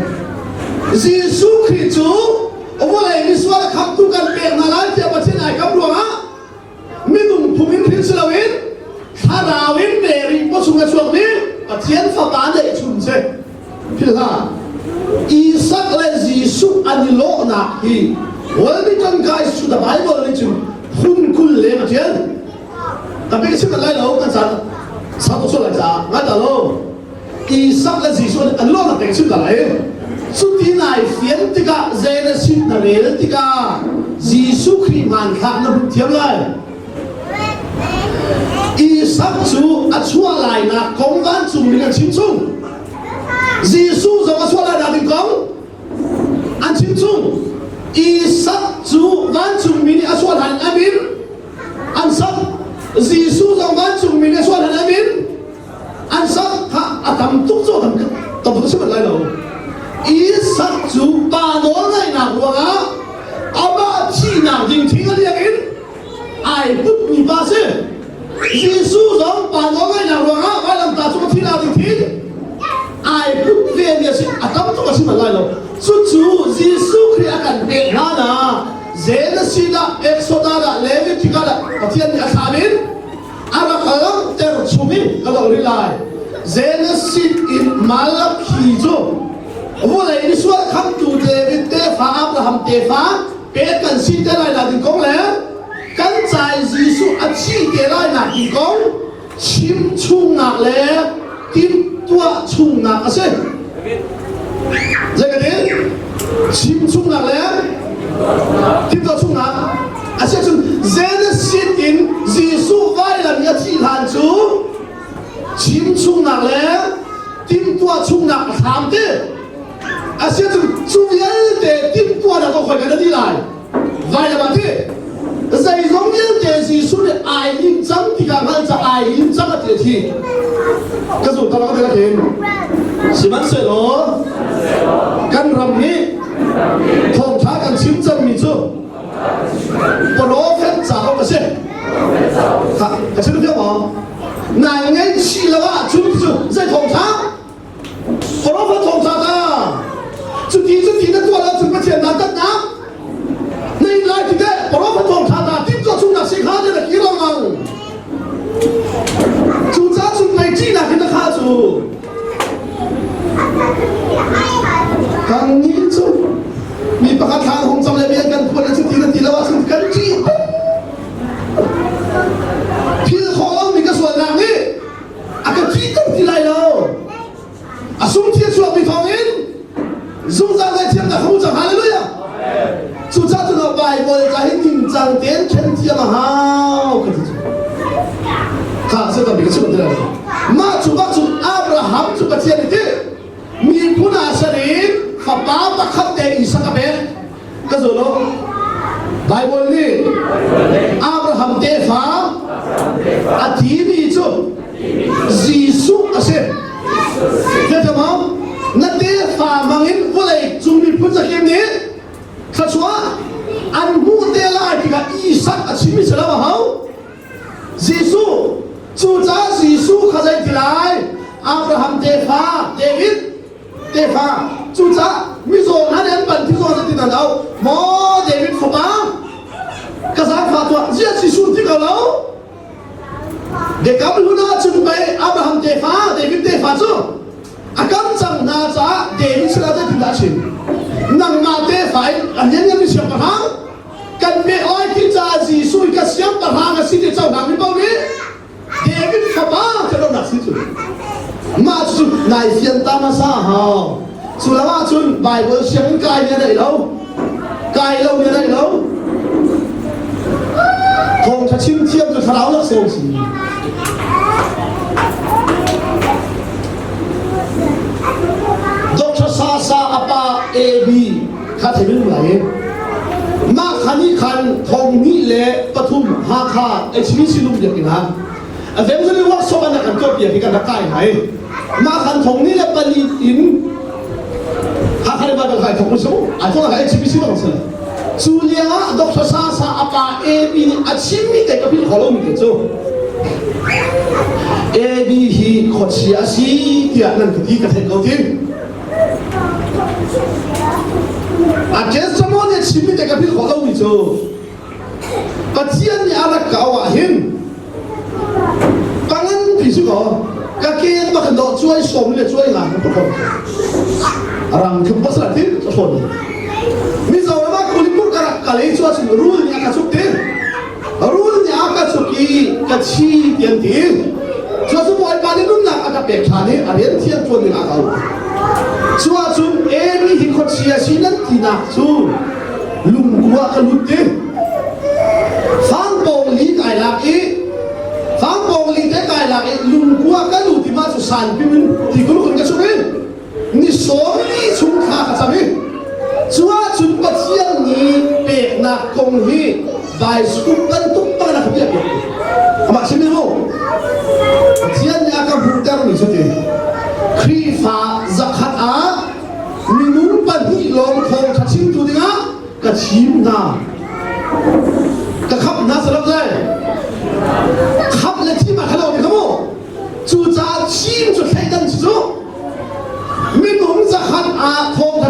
Jesu Christ chu ola ni swala kham tu kan pek na lai tia pathian ai kam ruwa ma minung phung ni khin silo in tharawin meri po sunga chuak ni pathian fa ba dai chun se phila Isaac le Jesu anilo na hi wali kan guys to the Bible ni chu hun kul le ma thian ta be sim lai lo kan sa sa to so la cha nga ta lo Isaac le Jesu anilo na te sim ta lai su ti nai fian ti ka zena sim na le ti ka Jesu Christ man kha na bu thiam lai Isaac chu achua lai na kong van chung ni kan chim chung Jesu zong aswa la ding kong an chim chung Isaac chu van chung mini aswa han amin an sab Jesu zong van chung mini aswa han amin an sab ha atam tuk zo tam tam bu sim lai lo Isaac chu pa no lai na ruanga aba chi na ding thing a liang in ai put ni ba se Jesu zong pa no lai na ruanga ba lam ta chu มันไล่เราสุดจู่ยิสุคริอากันเป็นหน้านะเจนสิดาเอ็กโซดาละเลวิติกาละเทียนอาสามินอารักอัลเตอร์ชูมิก็ต้องรีไลเจนสิดอินมาลักฮีโจว่าเลยนี่ส่วนคำตูเดวิดเตฟ้าอับราฮัมเตฟ้าเป็นกันสิเตไลนาดิกงแล้วกันใจยิสุอัดชีเตไลนาดิกงชิมชุงนักแล้วทิมตัวชุงนักอะไรเจ๊กันดิชิมชุงนักแล้วทิมตัวชุงนักอะไรจนเจนสิตินยิสุไว้แล้วมีที่หานจูชิมชุงนักแล้วทิมตัวชุงนักทำเต้อะไรจนจูเยลเตทิมตัวนักก็คอยกันได้ไรไว้แล้วมาเต้在荣耀的基础的爱因长的个按照爱因长的阶梯，可是我刚刚给他听，是蛮水咯，跟他们同他跟亲真民主，不罗分早个些，他听得懂吗？男人去了哇，就是在同他，不罗分同他的，就听得多了，怎么简单的呢？你来听的，不罗分同他。chúng ta sẽ khá cho là kỹ năng bằng chúng ta chúng mày chỉ là cái nó khá chủ càng nghĩ chú mình bắt hàng không trong lại gần quân là chúng ta là chúng cần chi khi khó lắm mình cái số nào đi à cái chi không thì lại đâu à xuống thiên xuống bị thòng in dùng ra lại thiên là không chẳng hallelujah chúng ta từ đầu bài vừa ra hết nhìn rằng tiến chân thiên mà hao cái gì ta sẽ làm cái chuyện này mà chúng ta chúng Abraham chúng ta thiên này thế mình cũng là sẽ đi và bảo và khắp để Isaac cái bé cái rồi đó bài vừa đi Abraham tế phá à tí mi chứ Jesus à sẽ thế thôi mà nó tế phá mang in vô lại chúng mình phun ra kiếm nàyถ้าชัวอันมูเตล่าที่กับอีสักอาชีพมิสลามเขายิสุจูจ้ายิสุข้าใจที่ไรอับราฮัมเตฟาเดวิดเตฟาจูจ้ามิโซนฮันเดนบันที่โซนจะติดนั่นเอาหมอเดวิดขบ้ากษัตริย์ฟาตัวยิสุที่เขาเราเด็กกับลูน่าจุดไปอับราฮัมเตฟาเดวิดเตฟาจูอาการจังน่าจะเดวิดสลาจะติดละชินนังมาเตะไฟอันนี้ยังมีเสียงประทังกันเบออยที่จะจีสุยกับเสียงประทังกับสิ่งที่เจ้าหนังมีเปล่านี้เดวิดขับมาจะโดนหนักสิจุดมาจุดนายเสียงตามมาซาฮาสุดแล้วว่าจุดใบเบอร์เสียงกายเนี่ยได้แล้วกายเราเนี่ยได้แล้วคงจะชิมเทียมจุดขาวแล้วโซ่สีซาอัปาเอบีข้าเทวินไหลมาขันนี้ขันทองนี้เละปทุมฮาคาไอชีวิตสิลุงเดียกินฮะเดี๋ยวจะเรียกว่าสวรรค์กันจบเดียกินกันตะไคร้ไหนมาขันทองนี้เละปลีอินฮาคาเรบาตะไคร้ทองมุสลิมไอทองไอชีวิตสิลุงสิสุริยะดอกซาอัปาเอบีอาชีพนี้แต่กับพี่ขอลงมีเจ้าเอบีฮีขดเสียสีที่นั่นคือที่กระเทยเขาทิ้งอาเจสมอเนี่ยชีวิตแต่กับพี่ขอเล่าไม่จบปัจจัยเนี่ยอะไรก็ว่าเห็นบางอันพี่สุก็กางเกงมาขันโดช่วยสมเนี่ยช่วยงานทุกคนรังคือภาษาที่ทุกคนมิจฉาว่าคนที่พูดกันอะไรช่วยสิ่งรู้เนี่ยก็สุดที่รู้เนี่ยก็สุดที่ก็ชี้เตียนที่ช่วยสมัยบ้านนี้นุ่นหนักอาจจะเปลี่ยนชาเนี่ยอะไรเที่ยงชวนเนี่ยก็ชัวร์จุนเอมีที่คนเชียร์ชีนั้นที่นักจูลุงกัวกลุดดิฟังโปงลีกายลักอีฟังโปงลีกายลักอีลุงกัวกลุดที่มาสุสานพิมินที่กุลคนกระชุบินี่สองนี่ชุนขาขจามิชัวร์จุนปัจจัยนี้เป็นนักคงฮีใบสุกุกันทุกปังนักเบียดมาชิมิโฮปัจจัยนี้อาการบุญการมีสุดที่ครีฟ้าจักหัดอามีนุ่มปันที่ลงคงขัดชิมตัวดีนะกระชิมนาก็ขับนาสลับเลยขับเลยที่มาขลุ่มขโมจูจ้าชิมจุดแข็งดันจุดมีนุ่มจักหัดอาคงขัด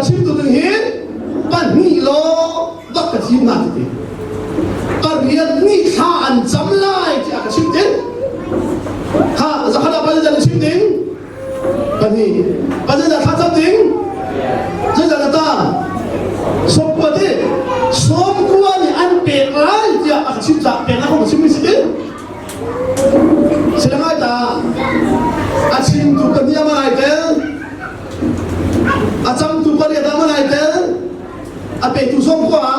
Silangai ta achim tu kania manai te acham tu pari ta manai te ape tu som ko a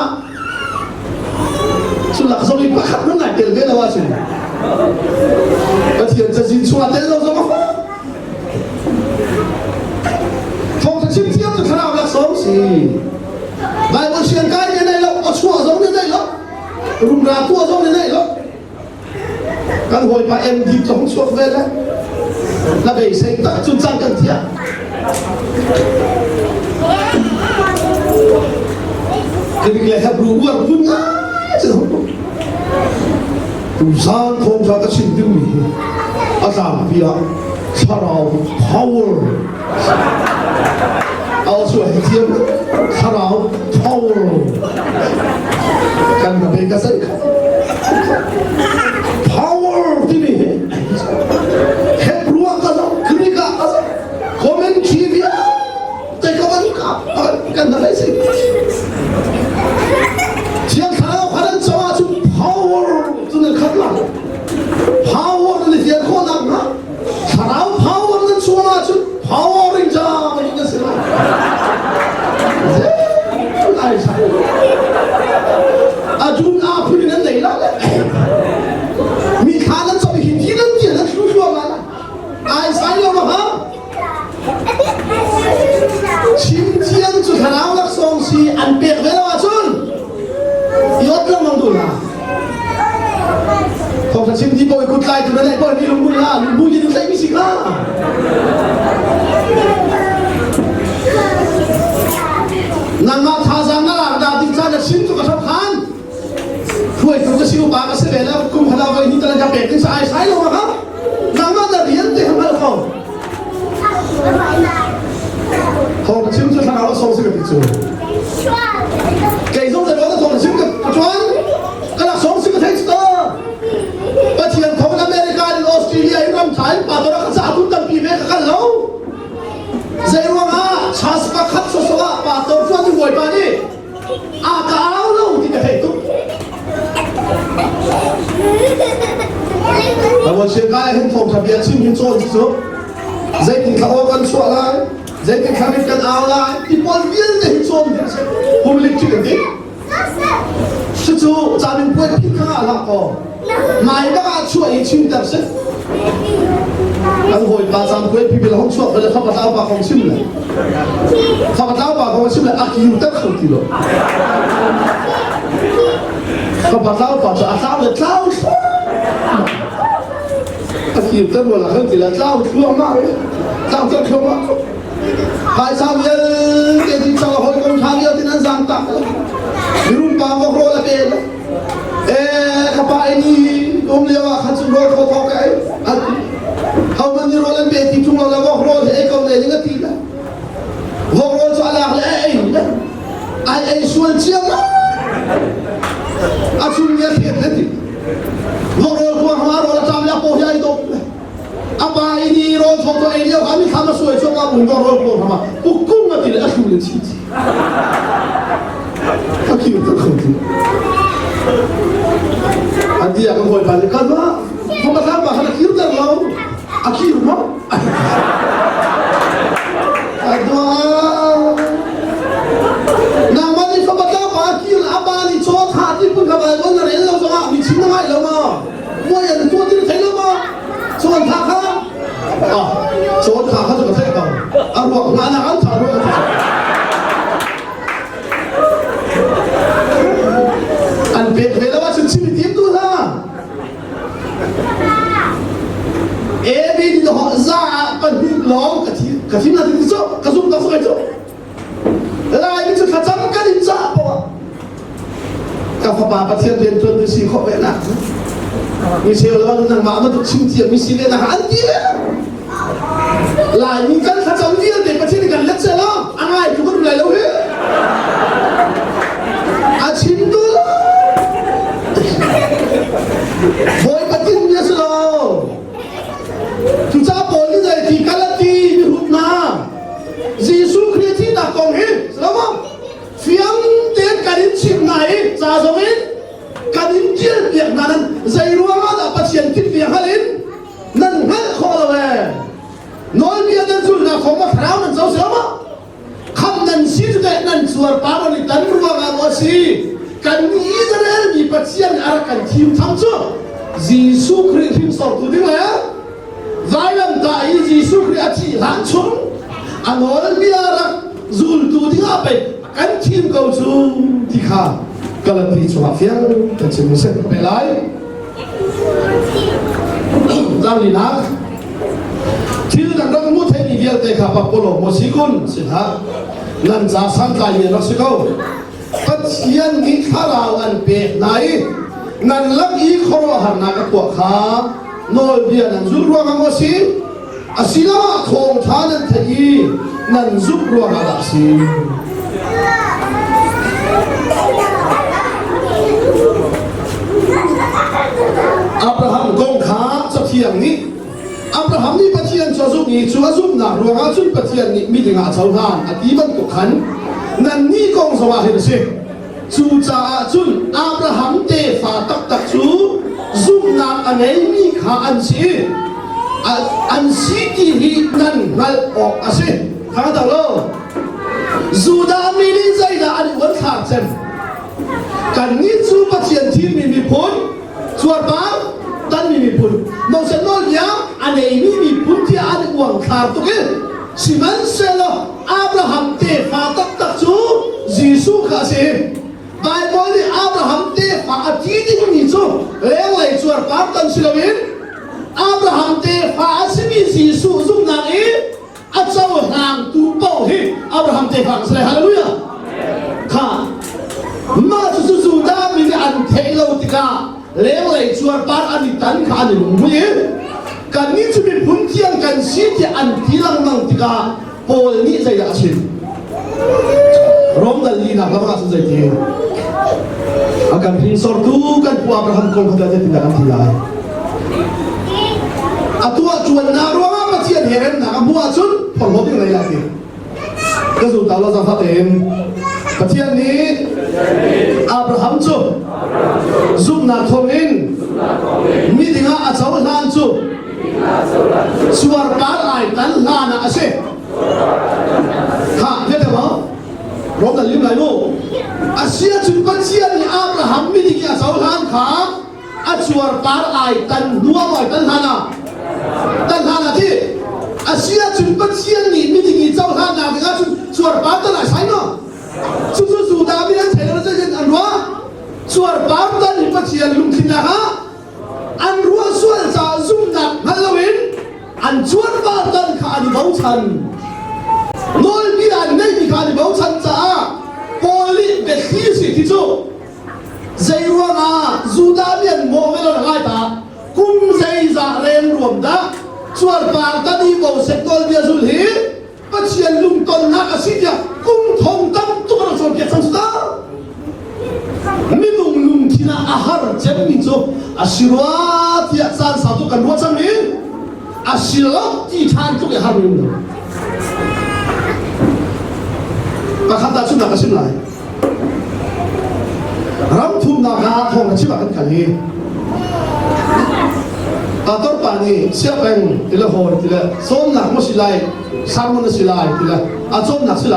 sulak som li pakhat no ngai tel ve la wa sin pathian cha sin chua tel lo zo ma phong cha chim tiam tu thana la som si bai mo sian kai ne nei lo o chua zo ne nei lo rum ra tu zo ne nei lo kan hoi pa em di trong suốt về đấy là về xây tại trung gian cần thiết cái việc này hấp rú quần vun á chứ không trung gian không cho cái chuyện tiêu mì à giảm việc sau đó power ao chuột chiếm sau đó power cần phải cái gì power tini he ruang kaza krika kaza komen chivia te kawan ka kan dalai se chiang thao kharan chawa chu power tune khatla power ni dia ko na na thao power ni chawa chu power ring ja ni ka se ai sa ajun a phuri nan nei la mi khalan so hi ti nan ti na shu shu ma ai sai lo ma ha chim chiang chu tharau lak song si an pek ve la chun yot la mang du la phong sa chim ti boy kut lai tu na lai boy ni lu mun la lu bu ni sai mi si ka nang ma tha jang na la da ti cha na chim chu ka thap khan khuai tu ka siu ba ka se ve la kum hala vai ni ta ka pek ni sai sai lo ma ha nang ma da rian te ha ma ko thong chim chu thang alo song se ka ti chu kai zong da lo da thong chim ka chuan ka la song se ka thai sta pa thian thong America ni Australia i ram thai pa da ka sa tu tam pi ve ka kan lo zai wa ha chas pa khat so so pa to chuan ni voi pa ni a ka ao lo ti ka thai tu我现在很痛，特别亲民做的时候，在你看我跟说来，在你看你跟熬来，你把别人的做的，我们来这个的，是就咱们不会平衡了哦，买个出一群的是，然后把咱们不会批评了，说或者他把他把红心了，他把他把红心了，阿有的很低了。เขาพาเท้าปาจะอาเท้าเลยเท้าชั่วอาชีพตำรวจหลังจากนั้นเท้าชั่วมากเลยเท้าจะชั่วมากหายสามเดือนเกิดที่ชาวหอยกงทางเดียวที่นั่นสามตักรุ่นปางก็โคตรละเอียดข้าพายนี่ผมเรียกว่าขันสุนทรเขาทอกไอ้เขามันนี่โรลันเบติทุ่งเราแล้วก็โคตรไอ้เขาเลยนี่ก็ตีนะโคตรจะอะไรไอ้ส่วนเชี่ยนะAsunnya tiap-tiap. Orang tua hamar orang camnya pohya itu. Apa ini orang foto ini kami sama suai coba bunga orang tua hamar. Hukum mati le asun cici. Akhir terkenti. Adi akan boleh balik kerana apa sama akhir terlalu akhir mah. Aduh. Nama ni sebab akhir abang ni cakap hati pun kabar mana ni lo sama ni cina mai lo ma, moi yang tua tu thấy lo ma, cakap thak ha, cakap thak ha tu kata kau, arwah mana kan thak arwah kata, an bet bela macam ciri tim tu lah, ni dah zah pandai long kasi nanti tu so, kasut tak suka tu. Lai ni cakap macam kan injak apa? Kau apa tiap dia tuan tu si kau benar. Misi orang tu nama tu cinta misi dia nak anti dia. Lai ni kan macam dia deh macam ni kan leceh lah. Angai tu kan mulai lalu. Acim tu lah. Boy patin dia selalu. Tu cakap boleh jadi tikalati di rumah. Yesus Kristus nak konghi, selama fiang ten kadin cip naik, sahazongin kadin cip yang nanan, zairuang ada pasien tip กันอิสราเอลมีปัจจัยอะไรกันทีมทั้งชั่วยิสุคริสต์หินสอบตัวนี้เลยไว้ลำตายิสุคริสต์ที่หลังชุ่มอันนั้นมีอะไรจูลตัวที่อาไปกันทีมเขาจูที่ข้ากำลังพิจารณาเพียงแต่จะไม่เสร็จไปเลยจำลีนักที่ดังนั้นมุดให้มีเดียร์เตะขับปะปนโมสิกุนสิฮะนั่นจะสังกัดยังรักสิเขาปัจจัยนี้ข้าเราอันเป็นไหนนั่นลักอีขรหันนักตัวข้าโนเบียนั่นจุดรวมกันโมสิอาศิลาทงทานันทีนั่นจุดรวมกันสิอับราฮัมกงขาจะเทียงนี้อับราฮัมนี่ปะเทียนชัวซุนี้ชัวซุนักรวงอาจุนปะเทียนนี้มีถึงอาเจ้าหานอดีบันกุขันนั่นนี่กงสวาเห็นสิจูจ่าจุนอับราฮัมเตฟาตักตักจูซุนักอันไหนมีขาอันสิอันสิที่ฮีนั่นนั่นออกอาสิข้าตัวโลจูดามินิใจละอันวันขาดเซนกันนี้จูปะเทียนที่มีพ้นชัวป้าตันมีปุ่นมองเส้นโน้นยังอันนี้มีปุ่นที่อันหวังขาดตัวเองสิมันเสลอับราฮัมเตฟาตักตักจูยิสุข้าเสียไบเบิลนี่อับราฮัมเตฟาอธิดิมีจูเลี้ยงไหลชัวป้าตันสิลวินอับราฮัมเตฟาสิมียิสุซุ่มนางอีอัจฉริยะตูเป้าฮีอับราฮัมเตฟาสิเลยฮาเลลูยาข้ามาจู่ๆดามีอันเทโลติกาเลี้ยงไหลชัวป้าอันนี้ตันขาดิมุยกันนี้จะเป็นพุ่งเทียงกันสิที่อันที่ลังมังติกาโพลนี้ใจละชินร้องดัลลีนักละมาสุดใจที่อาการพินสอดดูกันผู้อับราฮัมคงเขาจะติดกันที่ไหนอัตัวชวนนารัวมาปะเทียนเห็นนักบัวชุนผลลบยังไงล่ะสิก็สุดท้ายเราจะฟังเองปะเทียนนี้อับราฮัมชุซุปนักทองอินมีดิ่งอาเจ้าหลานชุสวรรค์การไอ้ตันลานะเสข้าเดี๋ยวมั้งร้องกันลิ้มไหลโน่อาเซียจุดปัจจัยนี้อับราฮัมมีดิ่งอาเจ้าหลานข้าอาสวรรค์การไอ้ตันนัวไว้ตันลานะที่อาเซียจุดปัจจัยนี้มีดิ่งอาเจ้าหลานนะที่อาจุดสวรรค์การตันอะไรใช่เนาะสุดามีนั่นใช่แล้วจะเป็นอันว่าสวรรค์การตันปัจจัยลุงทินนะฮะอันรัวส่วนจะซุ่มดักฮัลโลวีนอันชวนบ้านตันขาดิเบาชันโน้นมีอันไหนมีขาดิเบาชันจ้าโพลิเด็กที่สิที่จู่ใจรัวงาจูดาเมียนโมเวลล์ง่ายตากุมใจจะเรียนรวมได้ชวนบ้านตันที่เบาเซ็กตอลเบียจุลฮีปัจจัยลุงต้นนักสิทธิ์กุมทองตั้มตุกระชวนเกียรติสังสุดามิลุงที่น่าอาหารเจ็บมิจูอาศิรวะที่อาจารย์สาวตุกันรัวจังมิอาศิรวะที่ทานตุกอาหารมิประคับตาชุดนักสิมไลรำทุ่มนักอาทองชิบะกันกันฮีตาต้นปานีเสียเป็นทีละหัวทีละส้มหนักมันสิไลสามมันสิไลทีละอาส้มหนักสิไล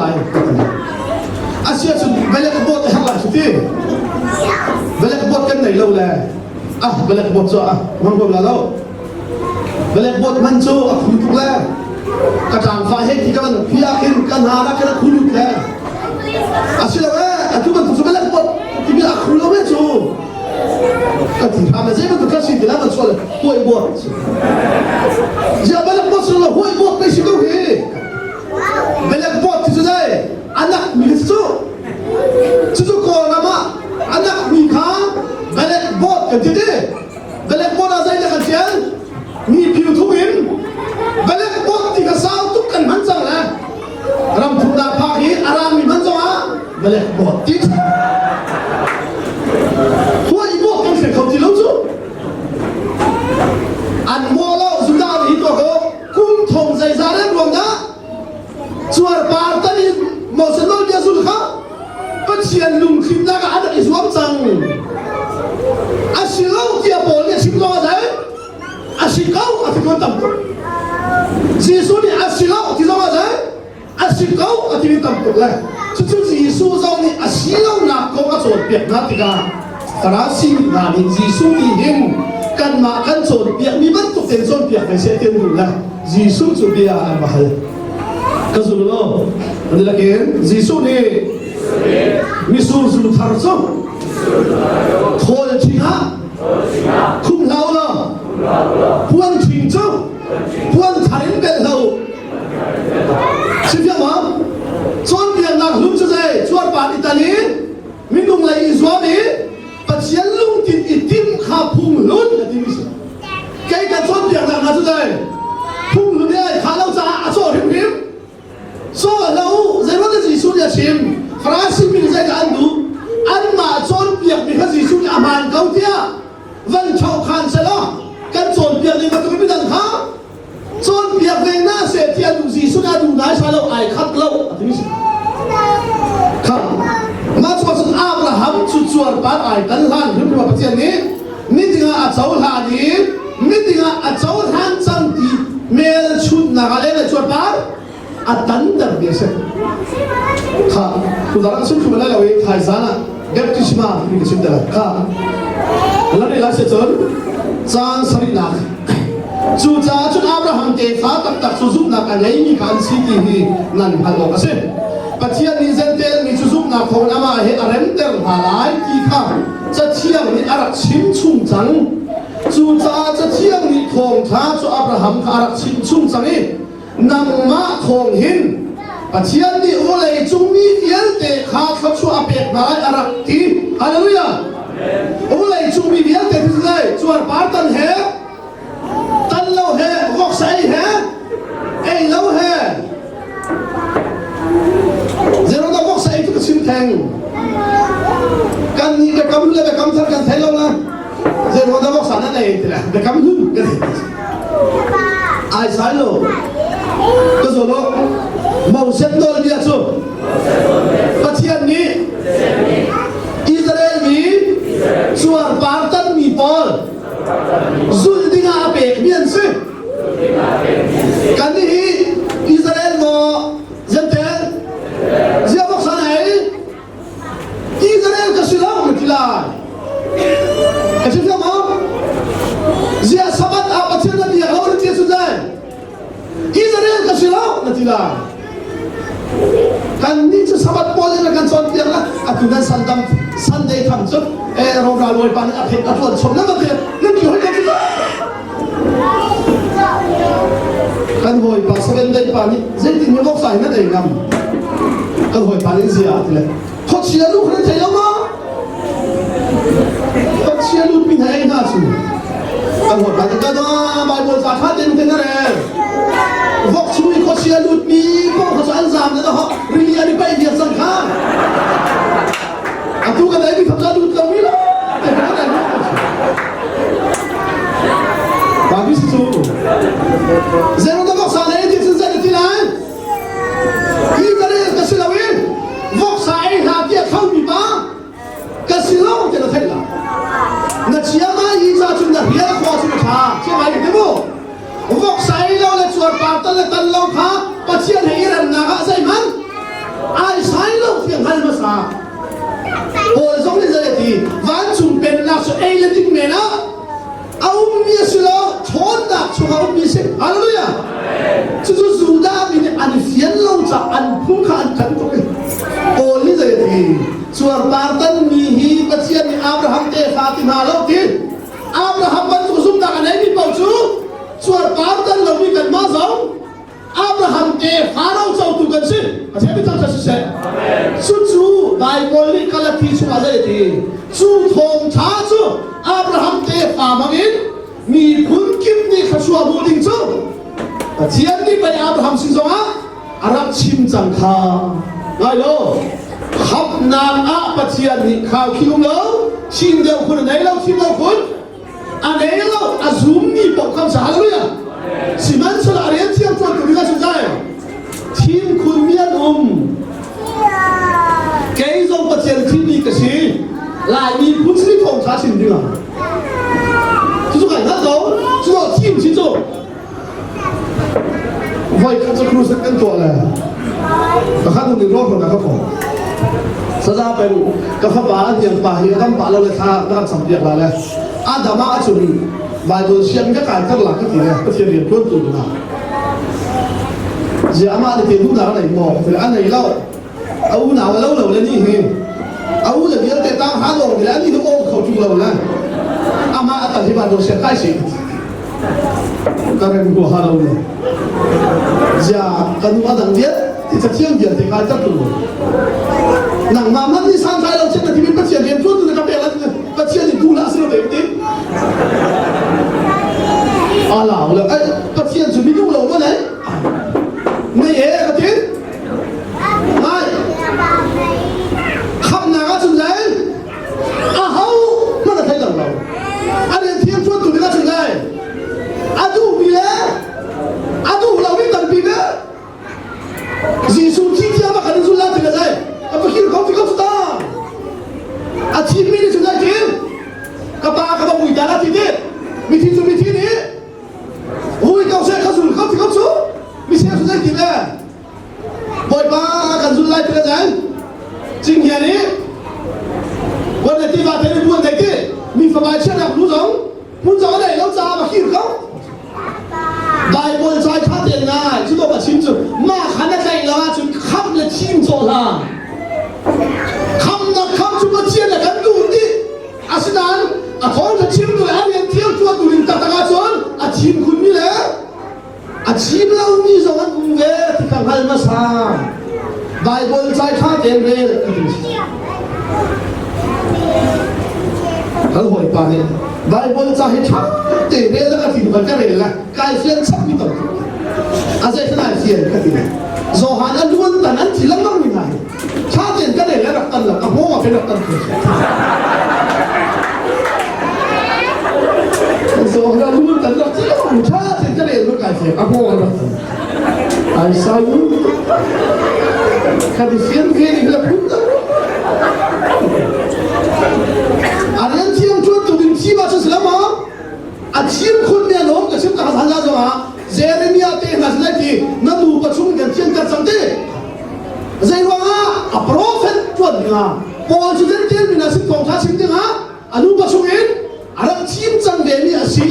อาเซียสุดเบลล์บอดให้หลังสุดที่เบลล์บอดกันไหนเราแหละเบลล์บอดจ้ะมันก็มาแล้วเบลล์บอดมันจ้ะคุณทุกแล้วกระจ่างไฟให้ที่กันพิจารณากันหารักกันคุณทุกแล้วอาเซียเว้ยทุกคนทุกเบลล์บอดที่มีอาคุณเราไม่จ้ะก็ที่ทำอะไรมันก็กระสิ่งที่แล้วมันช่วยหัวบอดจะเบลล์บอดช่วยหัวบอดไม่ใช่ก็เหรอเบลล์บอดที่สุดเลยanak misu susu ko nama anak mika belek bot kan jadi belek bot azai dah kan ni piu tuin belek bot tiga sal tu kan mancang lah ram punda pagi aram mi mancang ah belek bot tik tua ibu kan se kau tilau tu an molau sudah itu ko kum thong zai zare ruang dah suar partan ni mau senol dia sulha pensian lung khimna ka ada iswam sang asilau dia boleh simlo ada asikau atikon tam jisu ni asilau ti zama ada asikau atimin tam lah susu jisu ซูเจ้านี่อาศัยเราหนักก็มาโจทย์เปียกนักติกาตราสิ่งงานนี้ยิซูมีหินกันมากันโจทย์เปียกมีบรรทุกเต็มโจทย์เปียกไปเสียเต็มหุ่นละยิซูจุเปียอันบ้าก็สุดแล้วอันนี้ละเกณฑ์ยิซูนี่มิสูสุดทาร์ซโทษจริงฮะคุ้มเราละพวนจริงจ้าพวนไทยเป็นเราสิบยังมั้งจนเพียงนักลุ่มจะใจชวนปาอิตาลีมินุงเลยอิสวามีปัจจัยลุงติดอิติมข้าพุ่งลุ่นกันที่มิสแกกันจนเพียงนักจะใจพุ่งลุ่นเนี่ยข้าเราจะอาโซ่หิมหิมโซ่เราใจว่าจะจิสุยาชิมฟราสิมิใจกันดูอันมาจนเพียงมีข้าจิสุยอามันเกาเทียวันชาวคันเสละกันจนเพียงในมันก็ไม่ดังข้าจนเพียงในหน้าเสียเทียนดูจิสุยาดูนายชาเราไอคัดเราที่มิสครับมาชวนอับราฮัมชุดชวนปาร์ไอกันหลังที่ว่าประเทศนี้มิติงาอัจฉริยะนี้มิติงาอัจฉริยะจังที่เมลชุดนักเล่นชวนปาร์อัตตันเดอร์เบสครับคุณตาเราสุดที่มาแล้วเองไทยซานะเก็บที่ชิมาที่มีชิมเดอร์ครับแล้วในหลักเสจจางสรินักจูจ้าชุดอับราฮัมเตฟ้าตักสุซุปนักอันยังมีการสิ่งที่นั่นพันโลกเสปัจจัยนี้เซนเตลมีชุสุนักของน้ำมาเหตุอะไรเติมหาหลายที่ข้าจะเที่ยงนี้อารักชิมชุ่มจังจูจ้าจะเที่ยงนี้ของท้าจูอับราฮัมอารักชิมชุ่มจังนี้นำมาของหินปัจจัยนี้โอเลยจุมีเยลเตข้าเขาชูอาเปกนายอารักที่ฮาเลลูยาโอเลยจุมีเยลเตที่ไหนจูอาร์ปาร์ตันเหตันเล่าเหวอกใส่เหเอ้เล่าเหเจ้าเราบอกใส่ทุกสิ่งแทงกันนี่เด็กกำลังเด็กกำลังกันแทงเรานะเจ้าเราบอกสั่นอะไรทีละเด็กกำลังกันไอ้สายโลก็ส่วนเรามองเส้นโดนเดียร์สู้ปัจจัยนี้อิสราเอลมีส่วนปาร์ตันมีปอลสุดที่งาเปกเมียนซิกันนี่อิสราเอลโมเจนเตนเจ้าบอกสั่นไหนอิสราเอลก็สิลองที่ละก็สิลองมั้งเจ้าสมัติอาปัจจัยนั้นยังเอาเรื่องสุดท้ายอิสราเอลก็สิลองที่ละกันนี่จะสมัติพอเลยนะกันสอนเพียงละอาตุนันสันดำสันเดย์ทำจุดเราเราลอยปานอภิษฐานชมนั่นก็คือนั่นอยู่ให้กันที่ละกันลอยปานสเวนเดย์ปานนี่เจ้าที่มีบอกใส่นั่นเองครับกันลอยปานนี่เสียทีละเขาเชียร์ลูกคนเดียวมั้งเขาเชียร์ลูกมีไหนน่าสู้กันลอยปานก็ต้องใบบนสาขาเดินเป็นอะไรวอกช่วยเขาเชียร์ลูกมีพวกเขาจะอันซามนะฮะเรียนไปเรียนสังขารaku kan tadi tak tahu kau ni lah. Bagus tu. Zero tak kau sana ini jenis jenis ni lah. Ini tadi kasih lawin. Vok saya hati kau ni ba. Kasih law kita tak lah. Nak siapa ini jatuh nak biar kau cuma cah. Siapa ini demo. Vok saya law le cuar partal le tan law kah. Pasien heran naga saya man. Ai saya law yang hal besar. โอ้ยสองที่เจดีวันจุ่มเป็นนักสู้เอเลติกเมน่าเอามีสิโลชนดักช่วยเอามีสิฮาเลลูยาจู่ๆสุดามีอันเฟียนลงจากอันพุ่งขันกันตัวเองโอ้ยเจดีส่วนปาร์ตันมีฮีปัจจัยมีอับราฮัมเตฟาติมาโลกินอับราฮัมมันสุดดักอันไหนมีเป้าชูส่วนปาร์ตันเรามีกันมาสองอับราฮัมเตฟาเราเจ้าตุกันสิอาจารย์ไม่ต้องจะเสียจู่ๆไบเบิลนี่ก็ละที่ช่วยอะไรดีจู่ทงช้าจู่อับราฮัมเตฟามังอินมีคุณกิมนี่ข้าชัวบูดิงจู่อาจารย์นี่ไปอับราฮัมสิงห์อ่ะอารักชิมจังข้าไงโลขับนางอาปัจจัยนี่ข้าวคิวโลชิมเดียวคุณไหนเราชิมเดียวคุณอันไหนเราอาซุมนี่บอกคำสั่งอะไรอ่ะสิมันสละเรียนเที่ยงตัวตัวนี้ก็ใช่ทีมคุณเมียนุ่มแกส่งปัจจัยที่นี่ก็สิหลายมีผู้ที่ทงช้าชิมดีกว่าทุกคนนั่นเหรอทุกคนทีมชิโจ้ไว้ข้าจะครูสักกันตัวเลยแต่ข้าต้องเรียนรู้คนนะครับผม สดาเป็นกับพระบาทอย่างป่าเฮียตั้มป่าเราเลยท่าด้านสำเร็จแล้วเลยอาดามาจุนบายตัวเชียงก็การตั้งหลักก็ทีเลยก็เชียงเรียนต้นตุนนะเจ้ามาในเทียนทุกหนาไหนมองหรืออันไหนเล่าเอาหนาวแล้วเราเลยนี่เองเอาอย่างเดียวแต่ตั้งหาลงแล้วนี่ทุกองเขาจุเราแล้วอามาอัตติบาตัวเชียงใกล้สิก็เป็นหัวเราเลยจะกันว่าดังเดียที่จะเที่ยงเดียที่การจับตัวหนังมามันที่สร้างใจเราเช่นที่มีปัจจัยเรียนรู้ตัวกับเปล่าปัจจัยที่ดูแลสิ่งเดียวที่อะไรเลยปัจจัยจุดนี้ดูเราว่าไหนไม่เอ๋ก็จริงไม่คำหนาจุดไหนเขาไม่ได้ใช้ดังเราอันนี้เที่ยงช่วยตัวนี้ก็จุดไหนดูมีแล้วดูเราไม่ตันปีนะยิสุที่ที่มากันสุดแล้วที่ไหนapa kira kau tinggal sudah achieve ni sudah je kapa bui jalan titik miti ni hui kau saya kau tinggal su misi sudah kita boy pa akan sudah tidak jalan jing here niวันที่ว่าเป็นวันที่มีฝ่ายเชื่อนับรู้จังรู้จังอะไรแล้วจ้ามาคิดเขาได้บนใจท่าเด่นง่ายชุดตัวชิ้นจุดมาขันใจแล้วจุดขับเลยชิ้นโจล่าคำนักคำชุบเชียนกันดูดิอาศัยนั้นท้องจะชิมตัวเองเที่ยวตัวดูลินตะตะกาจนชิมคุณนี่แหละชิมแล้วมีสองอันเวที่ข้างหันมาสาได้บนใจท่าเด่นเลยทั้งหัวปาเนี่ยได้บนใจท่าเด่นเลยแล้วก็ที่มันก็เลยละกายเสียนสักนิดต่ออาศัยขนาดเสียนก็ที่เนี่ยโซฮานอันล้วนแต่นั้นที่ละมั่งมีไงชาติเด่นก็เลยแล้วรักกันหรอกกับหัวเป็นรักกันคือโซฮานล้วนแต่รักที่ละมั่งชาติเด่นก็เลยรู้กันเสียกับหัวรักกันไอ้สายุคดีเสียนเพียงแล้วพูดกันอันนั้นที่ยังชวนตัวดินชีวะสุดละมั้งอาชีพคนเนี่ยน้องกับชีพกับหันหน้าจะมาเจเรมีอาเตนัสเลกีนั่นดูประชุมกันเที่ยงกันสังเกตใจว่าอัปโรเฟนชวนงาพอจุดเด่นมีนาสิบของท่าชิงงาอนุประชุมเองอันนั้นทีมจังเดมีอาชี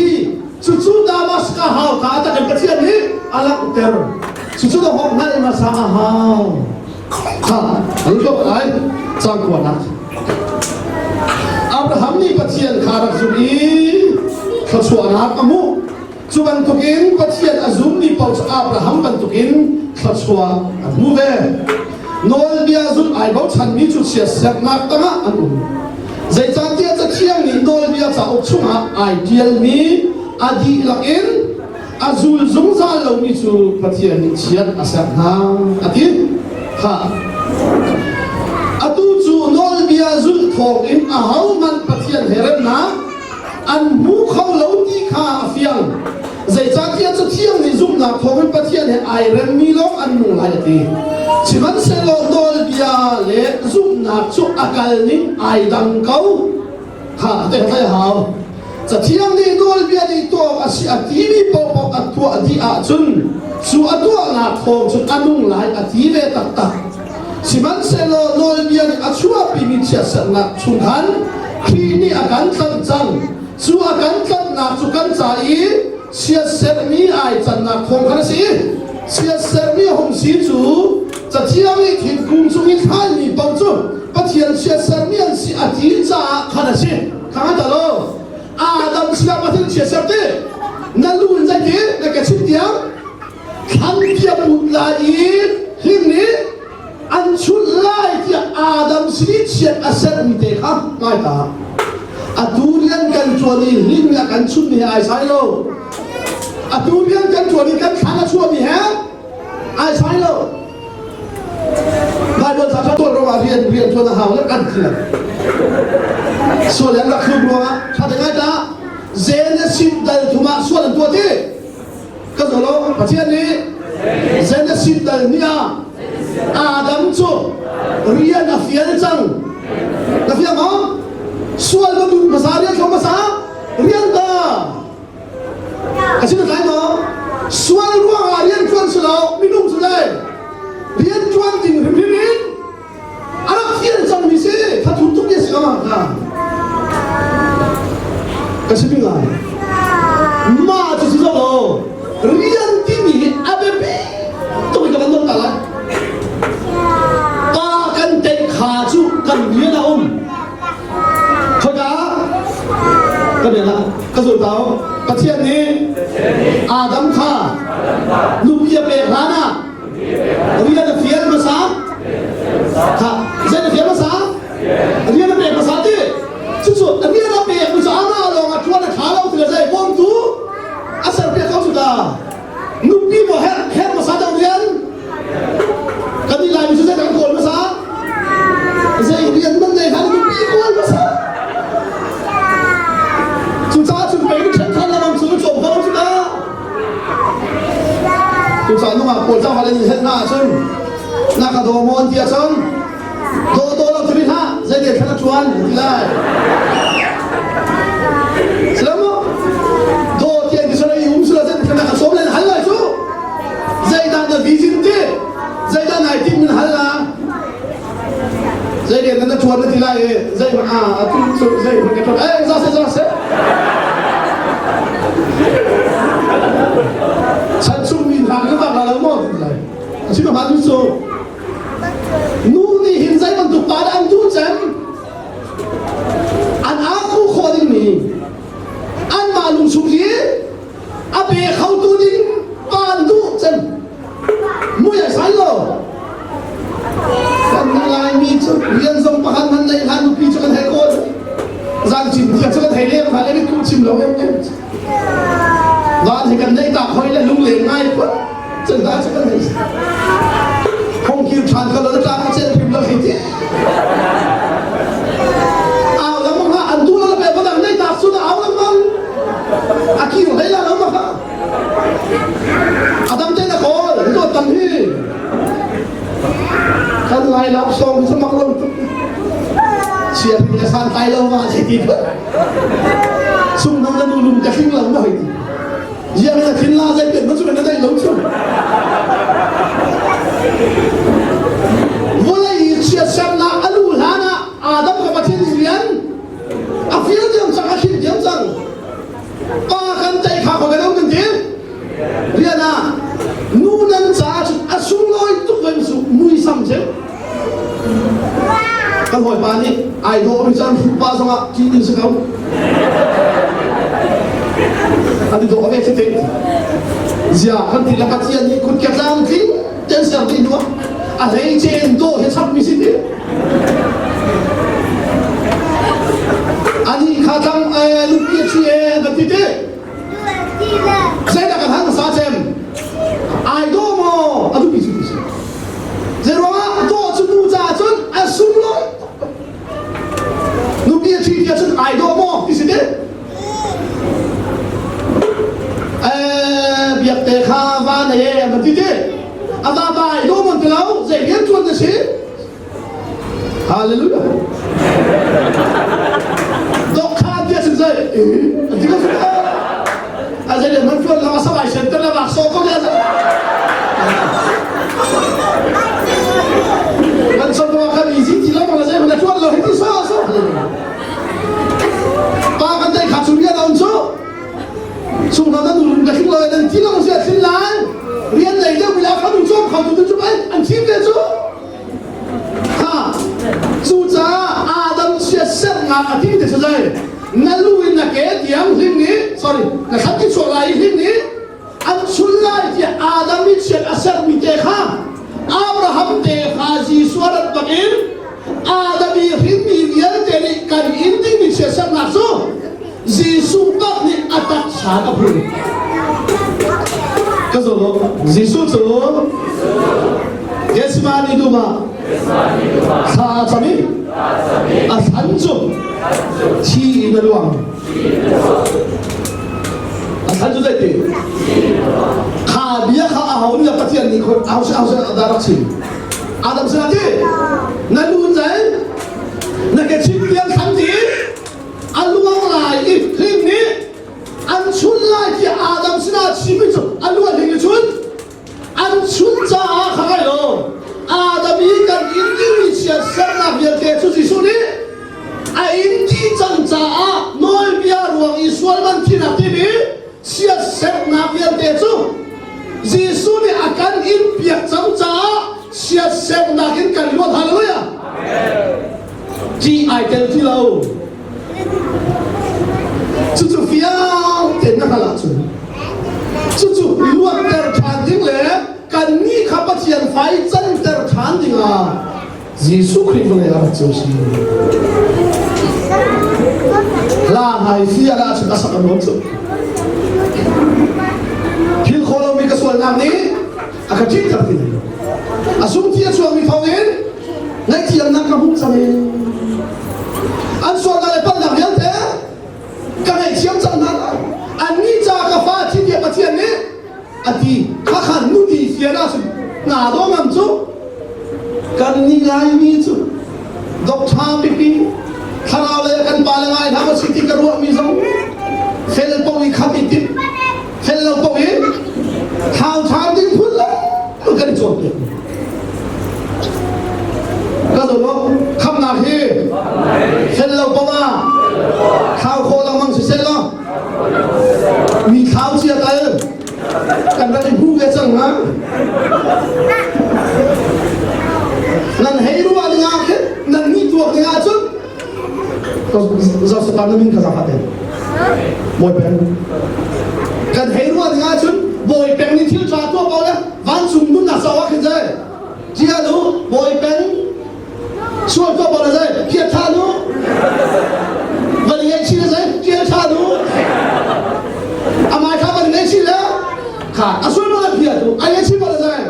สุดๆดามัสกาฮาวข้าตะกันประเทศนี้อัลลังเตอร์สุดๆดาฮอกนั่นมาสาฮาวข้าอันนี้ก็อะไรจังกว่านักอับราฮัมนี่ประเทศข้ารักสุนีข้าชวนนักอามุสุบันตุกินประเทศอาซุมนี่ปาวอับราฮัมบันตุกินข้าชวนอามุเวโนเอลเบียซุนไอบอกฉันมีจุดเสียเสกนักตั้งอันนู้นใจจันเทียจะเที่ยงนี้โนเอลเบียจะออกชุ่มไอเดียลนี้อดีหลักอินอาซุลซุงซาลมีจุดประเทศนี้เชียนอาเซนาอดีค่ะอดูจูโนเอลเบียซุนทองอินอาฮาวมันประเทศเฮเรนนะอันมุขเขาเหล่าที่ข้าเฟียงใจจันเทียจะเที่ยงนี้ซุ่มนักทองเป็นประเทศเฮไอเรนมีล้ออันนุ่งหลายทีชิมันเซโลโดลเบียเลซุปนักชุอาการนิ่งไอดังเขาข้าเตะให้หาวจะเที่ยงนี้โดลเบียในตัวอาศัยทีวีปอกอัดตัวที่อาจุนสู่อัดตัวนักทองชุดอันนุ่งหลายอธิเวตักตักชิมันเซโลโดลเบียในอัดชัวปีมิเชียสนักชุนหันทีนี้อาการจังจังสู่อาการจังนักชุกันใจเชียเซมีไอจันนักทองกันสิเชียเซมีหงสีจูจะเที่ยวนี้ถึงกรุงสุรินทร์มีปัจจุบันเทียนเชียเซมีอันสิอาทิตย์จะขนาดสิข้างตลอดอาดัมสิบประเทศเชียเซตีนั่นรู้ใจดีนักชิดเดียวขันเทียบบุตรลายหินนี้อันชุดลายที่อาดัมสิเชียอาเซมีเตะข้างไม่ตาอาดูเรียนกันจวนนี้หินนี้กันชุดนี้ไอ้สายโลอาดูเรียนกันจวนนี้กันขันชั่วนี้ฮะไอ้สายโลได้บนสาขาตัวเราเรียนชวนหาวแล้วกันเถื่อนส่วนแล้วก็คือว่าถ้าจะง่ายจ้าเจเนซิดได้ถูกมาส่วนตัวที่ก็จะรู้ประเทศนี้เจเนซิดได้เนี่ยอาดัมจูเรียนนักเรียนจังนักเรียนมั้งส่วนก็ดูภาษาเรียนของภาษาเรียนตาอาชีพไหนมั้งส่วนรู้ว่าเรียนชวนสุดแล้วไม่นุ่มสุดเลยเรียนจวนจริงหรือไม่เรียนอะไร ที่สิถ้าทุกทุกอย่างสิก็มาก็ใช่ไหมล่ะมาจะสิเราเรียนที่นี่อาเบบีต้องไปกับมันต้องกันละป้ากันเด็กขาจุกันเรียนเอาเข้าใจก็เนี่ยละก็สุดท้ายประเทศนี้อาดัมข้าลูกเบียเปรหานะเรียนเฟียนภาษาค่ะเรียนเฟียนภาษาเรียนเปรภาษาที่สุดเรียนเปรภาษาหน้าลงอ่ะชวนขาเราถือใจวงตูอาศัยเปรเขาสุดาลูกพี่บอกเฮ็ดภาษาเจ้าเรียนกันนี่ลายมีชื่อเสียงคนภาษาใจเรียนมันในทางลูกพี่คนภาษาสุดท้ายสุดไปก็เช่นท่านละมันสุดจบเขาสุดาสุดท้ายต้องมาปวดเจ้าอะไรเห็นหน้าฉันนักโดมอนเทียฉันโดเราจะมีท่าใจเด็ดขนาดชวนที่ได้เสร็จแล้วมั้งโดเทียนที่ฉันอยู่สุดแล้วจะนักสมเลยหันเลยชูใจด้านวิจิตรใจด้านไหนที่มันหันละใจเด็ดขนาดชวนที่ได้ใจมันตุ้งสุดใจมันกระตุ้นจะเสฉันชุ่มมีทางก็แบบเราหมดเลยชิบะมันสู้นู่นนี่หินใจมันตุกปาดันดูเจมอันอาคูโคดินี่อันมาลุงสุกีอาเบะเขาตัวนี้ปานดูเจมมุยสันโลกันอะไรมีจุดเรียนส่งประกันมันในทางปีจุกันให้คนร่างจิตที่จุกันให้เลี้ยงผ่านเลยไม่คุ้มชิมเราเองร้านให้กันได้ตักหอยและลุงเหลงง่ายปุ๊บจนได้จุกันให้คงคิวชานก็เลยจากเส้นพิมพ์เราเห็นที่เอาแล้วมั้งฮะอันดูแล้วแบบว่าได้ตักสุดเอาแล้วมั้งอาคิวให้แล้วมั้งฮะอาดัมเจนโคลโดนตั้งที่ขันไล่รับส่งสมัครลงเชียร์พิจารณาไตเราว่าใช่ดีป่ะสุ่มน้ำแล้วดูลุงจะขึ้นเราหน่อยยังจะขึ้นลาใจเปลี่ยนมันสุ่มนั้นได้ลงสุ่มวันนี้เชียร์เซมนาอลูฮานะอาดัมกับประเทศอิสราเอลอาฟิลเดียมสังอาคิดเดียมสังป้ากันใจข้าของกันกันทีเรียนะนู่นนั่นจ้าจุดอาสุ่มลอยตุกเวมสุ่มมุ้ยซ้ำเจ้ากันหอยปานี่ไอ้โดมิจันป้าสมัครกินสิ่งเขาอันนี้โดเอาไปเสร็จเสียกันที่ละกันที่นี่คุณแก่จังทิ้งเจนเสียทิ้งวะอะไรเจนโดเห็นชัดมิสิทีอันนี้ข้าทำลูกพี่ช่วยกันที่เด้เสียกันทางสาเจมไอ้โดมอันลูกพี่ช่วยเจรว่าโดจุดดูจ่าจุดอาสุ่มลอยลูกพี่ช่วยจุดไอ้โดมที่สิเด้เบียดเตะข้าวานเองมันที่เด้อาตาบายดูมันเปล่าเสียงชวนจะสิฮาเลลูยาดอกข้าเดียสิเซ่ที่ก็สุดอาจจะเดี๋ยวมันชวนเราสบายเสร็จแล้วมาโซ่ก็ได้มันสนุกกันอีสิที่เรามาเซ่มันจะชวนเราให้ที่โซ่ปากันได้ขาดสุดยอดเราโซ่สุ่มเราต้องดูกันทิ้งเลยนั่นที่เราเสียทิ้งล้านเรียนไหนเจ้าเวลาเขาดูชอบเขาดูจุ๊บไอ้อันทิ้งเลยจุ๊บฮ่าสุดท้ายอาดัมเสียเส้นงานที่เด็ดสุดเลยนั่นลูกนักเกตยังทิ้งนี้ sorry นักขัดที่ชั่วร้ายทิ้งนี้อันชุนไล่ที่อาดัมมิเสียอาศัยมิเตข้าอับราฮัมเตข้าจีสวรรค์บังเอิญอาดัมมีทิ้งมีเรียนเตนิกันอินดิ้งมิเสียเส้นนักสู้จีสุบักนี่อัตชากับพูดก็ส่งจีสุส่งเยสมานีดูมาซาจามีอาสันจุชีนลวงอาสันจุได้ดีข้าเบียข้าเอาเนี่ยปฏิญาณคนเอาดารักชิอาดัมสนาดีนั่นดูนใจนั่นแกชิมเบียงสันติอันลวงลายอีกทีนี้อันชุนลายที่อาดัมสนาชีวิตจุอันลวงหิ้งชุนอันชุนจ้าข้าไงโลอาดัมมีกันอินดิวิ เสียเส้นนักเรียนเกจุจิสุนี่ไอ้อินที่จังจ้าน้อยพิารวงอิสวามันที่นักที่นี่เสียเส้นนักเรียนเกจุจิสุนี่อาการอินเปียกจังจ้าเสียเส้นนักอินกันล้วนฮาเลลูยาจีไอเดนที่เราจู่ๆฟิยาเต็นนักละจู่ๆล้วนเตอร์ชานดิ้งเลยกันนี่ขับเทียนไฟจันเตอร์ชานดิ้งอ่ะยิสุคริสต์เลยอะไรจู่สิลาไฮฟิยาละชุดสักการะจู่พิลโคลมีกระสวนน้ำนี้อาการจิตกับที่นี่อาสุมที่ส่วนมีฟังเองในที่ยังนักกระบุกสันเองอันส่วนอะไรปั้นหนักยันเถอะกันไอ้เชี่ยวจังนั้นอันนี้จากกาแฟที่เดียบเทียนนี้อดีข้าขันนุ่งดีเสียนะสุดหนาโดนมันจู่กันนี่ไงมีจู่ดอกชาปิปีข้าเราเลยกันปาลงไงทำสิ่งที่กระรัวมีจู่เฟลปวีขับติดเฟลปวีข้าวชาดิ้งพุ่งละมันกันจบเลยก็ตัวนู้คำนาทีเส้นเราปะว่าข้าวโคลังมังสิเส้นเรามีข้าวเชียร์กันกันได้ผู้เกจังนะนั่นให้รู้ว่าเนี่ยนั่นนี่ตัวเนี่ยจุดก็จะสตาร์ทมินข้าจะพัดเองบอยเป็นกันให้รู้ว่าเนี่ยจุดบอยเป็นนี่ที่จะตัวเขาเนี่ยวันสุ่มนุ่นน่ะสาวขึ้นใจเจ้ารู้บอยเป็นช่วยตัวบอลเลยเพียรชาดูวันนี้ชิลเลยเพียรชาดูอามาข้าวันนี้ชิลแล้วค่ะอาช่วยบอลเพียรดูไอ้ชิลบอลเลย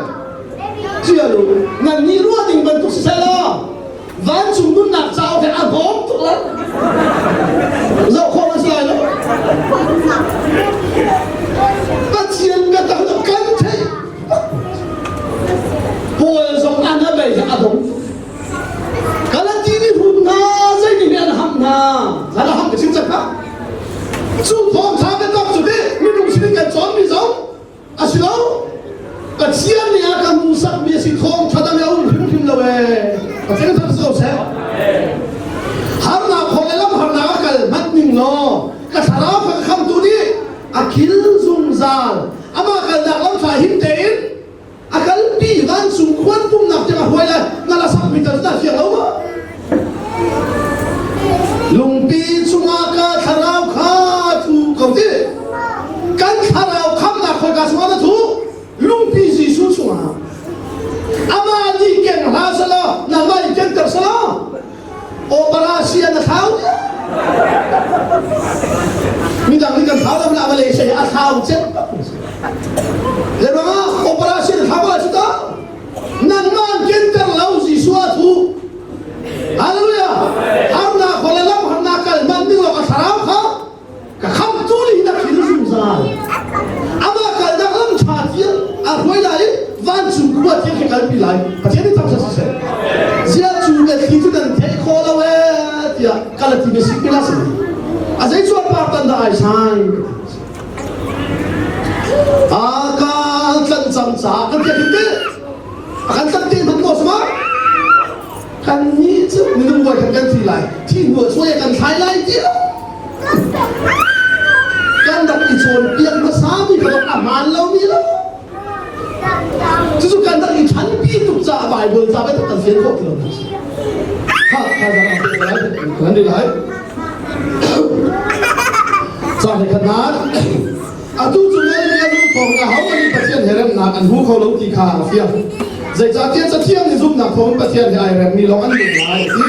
เชื่อดูงั้นนี่รู้ดิ่งเป็นตุกเสลวันจุ่มนุ่นหนักเจ้าแค่อาบอมถูกแล้วเราโค้งสลายแล้วก็เชียร์กันตั้งแต่กันใช่ป่วยส่งอันนั้นไปอาบอมkalau ini hunna saya ni ada hamna, ada ham kecil cakap. Supong sampai tak sudah minum sini kan John misal, asilo, kasihan ni akan musak biasa thong, cadang yang pim lawe. Macam mana terus saya? Harna kolelam harna akal matning no, kasarap kam tu ni akil zumzal, ama akal dalam fahim tein. Akal piwan sungkuan pun nak jangan huailah ngalasak minta dah siapa awak. Lumpi sungaka tharau khatu kau ti, kan tharau kham nak kau kasih mana tu, lumpi si sunga. Ama ni ken hasalah, nama ken tersalah, operasi anak tahu. Minta kan tahu dah nak Malaysia, tahu cek. Lepas operasi apa sudah? Nanman kita lausi suatu. Haleluya. Harna kolelam harna kalman ni lo kasarau ha. Kaham tu ni nak hidup zal. Ama kaldak lam chatia, arwai lai, van sungkuat yang kita pilai. Macam ni tak selesai. Zia juga hidup dan tekola dia kalau tiba sikila sini. Azai cuat partan dah aisan. Akan samsa akan kita akan tertib betul semua kan ni tu minum buat kan tilai timbul suai kan highlight dia kan dak icon pian besar ni kalau aman lau ni lah tu kan dak ichan pi tu za Bible za betul kan sian kok tu ha kan dia lai sampai kenal atu cuma ni atu thong na hau ni pathian heram na kan hu kho lo ti kha fiam zai cha tian cha thiam ni zum na thong pathian ni ai ram ni lo an ni lai ti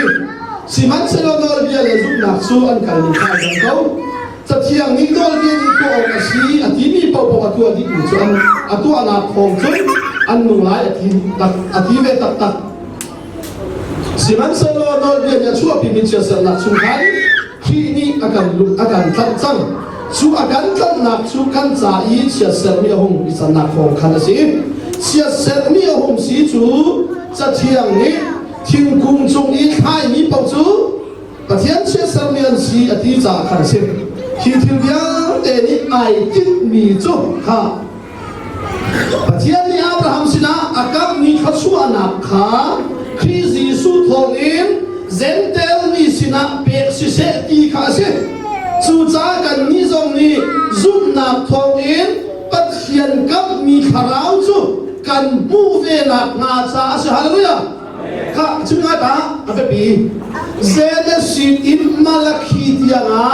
siman se lo dol bia le zum na su an kal ni kha jang ko cha thiam ni dol bia ni ko a si ati ni po po atu adi ku chuan atu ana thong chu an nu lai ati ve tak tak siman se lo dol bia ni chu pi min cha sa na chu khai khi ni akan tan chang su akan tan nak su kan cha i sia ser mi hong bi san nak hong khan si sia ser mi hong si chu cha thiang ni thing kung chung i khai mi pau chu pathian sia ser mi an si ati cha khan si hi thil dia te ni ai tit mi chu ha pathian ni Abraham sina akam ni khasu anak kha คริสต์ยิสุทองอินเซนเตลนี่สินะเปกสิเซตีข้าเสจู่จ้ากันนี่ทรงนี้จุดนับทองอินปัจเจียนกับมีขาราวจูกันบูเวนักนาซาเสฮาเลลูยาข้าจึงอาตาอาเปปีเซเดสิอิมมาลคีตียนา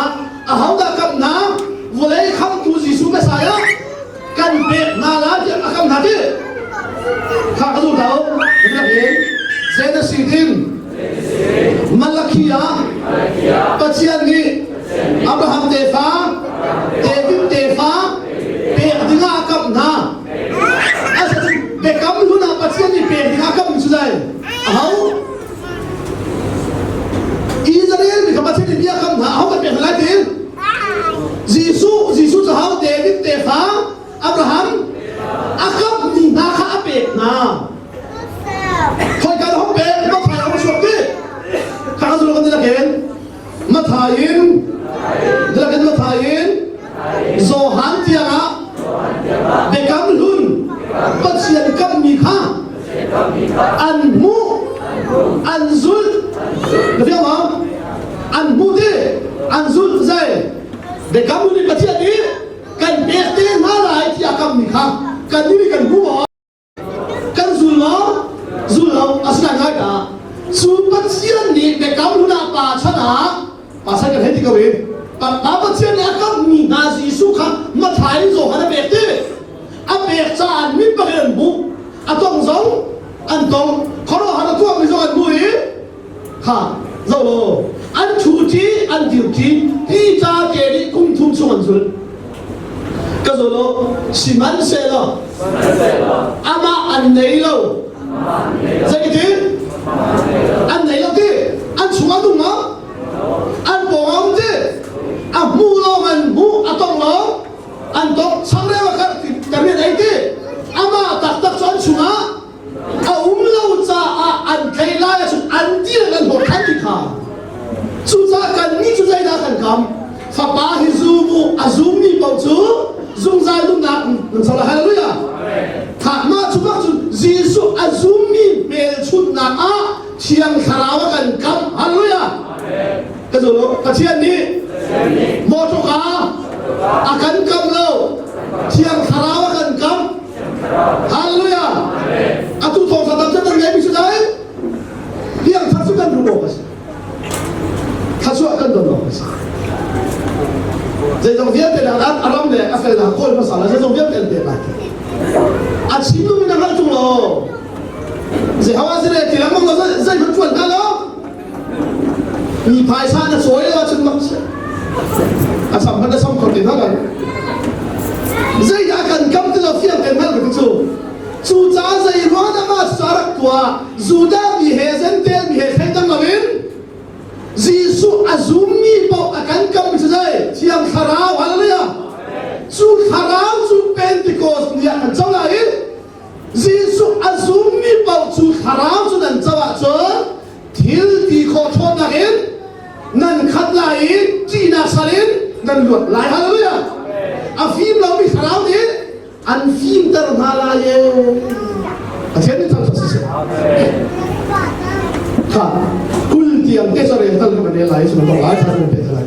อาหาวดากับน้ำวันนี้คำทูจิสุเมสายะกันเปกนาลาที่อาคำนาทีข้าก็ดูเท่าเห็นไหมเซเดสิอิมมาลคียาปัจเจียนนี้อับราฮัมเตฟาเดวิดเตฟาเปกดิงากับน้าเด็กกำลังนับปัจจัยนี้เป็นที่ข้าก็ไม่ใช่เอาอิสราเอลมีคำปัจจัยนี้เดียวกันนะเอาไปเป็นอะไรดียิสุจะเอาเดวิดเตฟาอับราฮัมอาคับมีนาข้าเป็ดนะคอยการห้องเป็ดมาถ่ายเอามาชมดิข้าก็จะรู้กันที่ละเห็นมาถ่ายอินที่ละเห็นมาถ่ายอินโซฮันเทียนะเด็กกำลังปัจจัยกับมีค่าอันมูอันซุลเรียกว่าอันมูดีอันซุลใจเด็กกำลังปัจจัยนี้กันเด็กเต้นมาหลายที่กับมีค่ากันนี่กันมูกันซุลอาศัยง่ายนะซุลปัจจัยนี้เด็กกำลังป่าชนะป่าชนะกันให้ที่เขาเองปัจจัยนี้กับมีนาซีสุขามาถ่ายโซ่กันเด็กเต้อาเบกจานมิตรประเด็นบุอาตองสองอันตองเขาเราหาตัวไม่ส่งอันบุยค่ะโซโลอันชูจีอันดิวจีที่จ่าเกลี่คุ้มทุ่มส่งอันสุดก็โซโลสิมันเซลอามาอันไหนเราจะกี่ทีอันไหนเราที่อันชัวร์ตรงมั้งอันปองเอาที่อันมูเรามันมูอาตองเราอันตองช่างเรียกว่าแต่ไม่ได้ที่อามาตักชวนชัวเอาเราจะอันใครไล่ชุดอันที่เราหมดทันทีค่ะชุดจากกันนี่ชุดใจได้กันคำฟ้าป่าฮิซูบุอาซูมีเบาจูซุงใจลุงนักนั่นสละฮาเลลูยาถ้ามาชุดว่าชุดยิสุอาซูมีเบลชุดนักเชียงคาราวกันคำฮาเลลูยาก็จะรู้กระเชียนนี้โมตุกาอาการคำเราเชียงคาราวกันคำฮาเลลูยาอาตุทองสัตย์จะตั้งใจพิสุทธิ์เพียงทัศกันรู้บ่สทัศกันรู้บ่สจะต้องเวียนเป็นอะไรอารมณ์เนี่ยอาศัยหลักคนภาษาจะต้องเวียนเป็นแบบไหนอาชีพนู้นมีอะไรจุงโลจะหาว่าสิ่งที่เรามองเราจะมันชวนกันเหรอมีภายชาติสวยเลยว่าฉันมักอาสามพันธุ์สามคนติดเท่ากันจะอยากกันกำที่เราเฟี้ยงเป็นมากกว่าที่จู่จ้าใจร้อนมาสารักตัวจู่ด้ามีเหตุเซนเตลมีเหตุให้ตั้งมาวินยิสุอาซุมีบอกอาการกำไม่ใช่เชียงคาราวอะไรเนี่ยจู่คาราวจู่เป็นติโกสเนี่ยกันเจ้าไหนยิสุอาซุมีบอกจู่คาราวจู่นั่นเจ้าจนทิลตีโคชนนักเองนั่นขัดไหลจีน่าสลินนั่นหลุดไหลอะไรเนี่ยอาฟิมเราไม่คาราวนี้อันฟิมเตอร์มาลายอาเช่นนี้ทำสิ่งค่ะกุลที่อันเทศเรื่องตั้งแต่เนี่ยหลายส่วนต้องหลายท่านเป็นอะไร